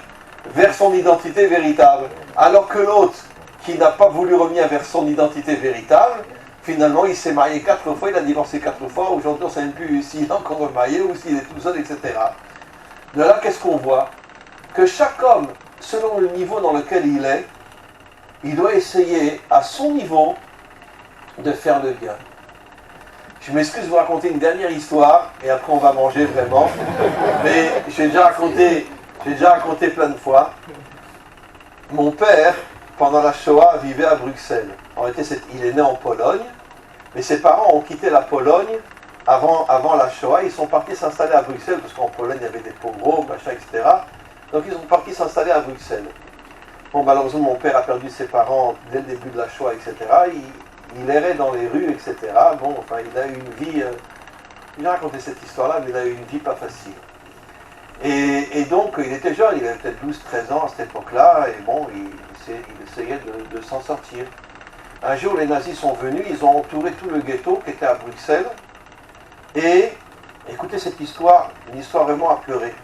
vers son identité véritable. Alors que l'autre, qui n'a pas voulu revenir vers son identité véritable, finalement il s'est marié 4 fois, il a divorcé 4 fois, aujourd'hui on ne sait même plus s'il est encore marié ou s'il est tout seul, etc. De là, qu'est-ce qu'on voit? Que chaque homme, selon le niveau dans lequel il est, il doit essayer à son niveau de faire le bien. Je m'excuse de vous raconter une dernière histoire, et après on va manger vraiment, mais j'ai déjà raconté plein de fois. Mon père, pendant la Shoah, vivait à Bruxelles. En réalité, il est né en Pologne, mais ses parents ont quitté la Pologne avant la Shoah. Ils sont partis s'installer à Bruxelles, parce qu'en Pologne, il y avait des pogroms, machin, etc. Donc ils sont partis s'installer à Bruxelles. Bon, malheureusement, mon père a perdu ses parents dès le début de la Shoah, etc. Il errait dans les rues, etc. Bon, enfin, il a eu une vie... il a raconté cette histoire-là, mais il a eu une vie pas facile. Et donc, il était jeune, il avait peut-être 12-13 ans à cette époque-là, et bon, il essayait de s'en sortir. Un jour, les nazis sont venus, ils ont entouré tout le ghetto qui était à Bruxelles, et écoutez cette histoire, une histoire vraiment à pleurer.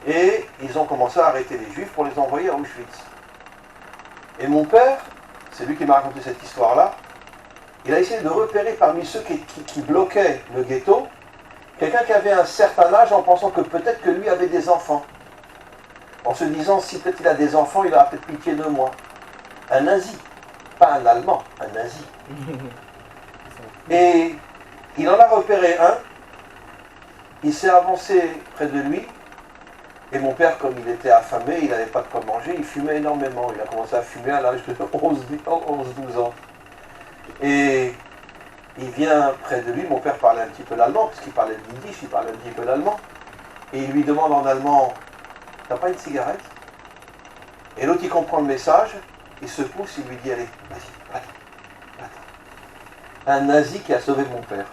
Et ils ont commencé à arrêter les juifs pour les envoyer à Auschwitz. Et mon père, c'est lui qui m'a raconté cette histoire-là, il a essayé de repérer parmi ceux qui bloquaient le ghetto, quelqu'un qui avait un certain âge en pensant que peut-être que lui avait des enfants. En se disant, si peut-être il a des enfants, il aura peut-être pitié de moi. Un nazi, pas un Allemand, un nazi. Et il en a repéré un, il s'est avancé près de lui, et mon père, comme il était affamé, il n'avait pas de quoi manger, il fumait énormément. Il a commencé à fumer à l'âge de 11-12 ans. Et il vient près de lui, mon père parlait un petit peu l'allemand, parce qu'il parlait le yiddish, il parlait un petit peu l'allemand. Et il lui demande en allemand, t'as pas une cigarette? Et l'autre, il comprend le message, il se pousse, il lui dit, allez, vas-y, va-t'en. un nazi qui a sauvé mon père.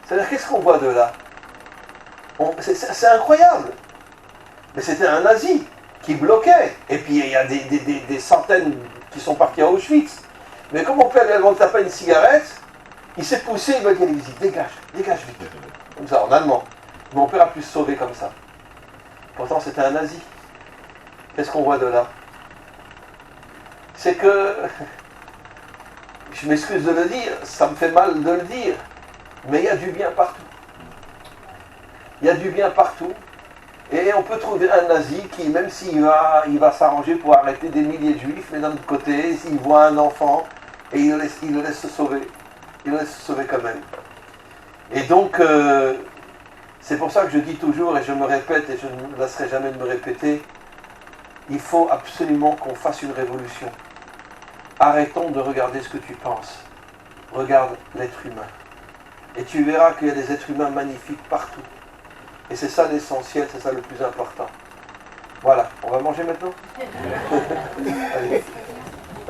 C'est-à-dire, qu'est-ce qu'on voit de là? C'est incroyable. Mais c'était un nazi qui bloquait. Et puis il y a des centaines qui sont partis à Auschwitz. Mais comme mon père, avant de taper une cigarette, il s'est poussé, il m'a dit, allez, dégage, dégage vite. Comme ça, en allemand. Mon père a pu se sauver comme ça. Pourtant, c'était un nazi. Qu'est-ce qu'on voit de là? C'est que, je m'excuse de le dire, ça me fait mal de le dire, mais il y a du bien partout. Il y a du bien partout. Et on peut trouver un nazi qui, même s'il va s'arranger pour arrêter des milliers de juifs, mais d'un autre côté, s'il voit un enfant, et il le laisse se sauver. Il le laisse se sauver quand même. Et donc, c'est pour ça que je dis toujours, et je me répète, et je ne lasserai jamais de me répéter, il faut absolument qu'on fasse une révolution. Arrêtons de regarder ce que tu penses. Regarde l'être humain. Et tu verras qu'il y a des êtres humains magnifiques partout. Et c'est ça l'essentiel, c'est ça le plus important. Voilà, on va manger maintenant?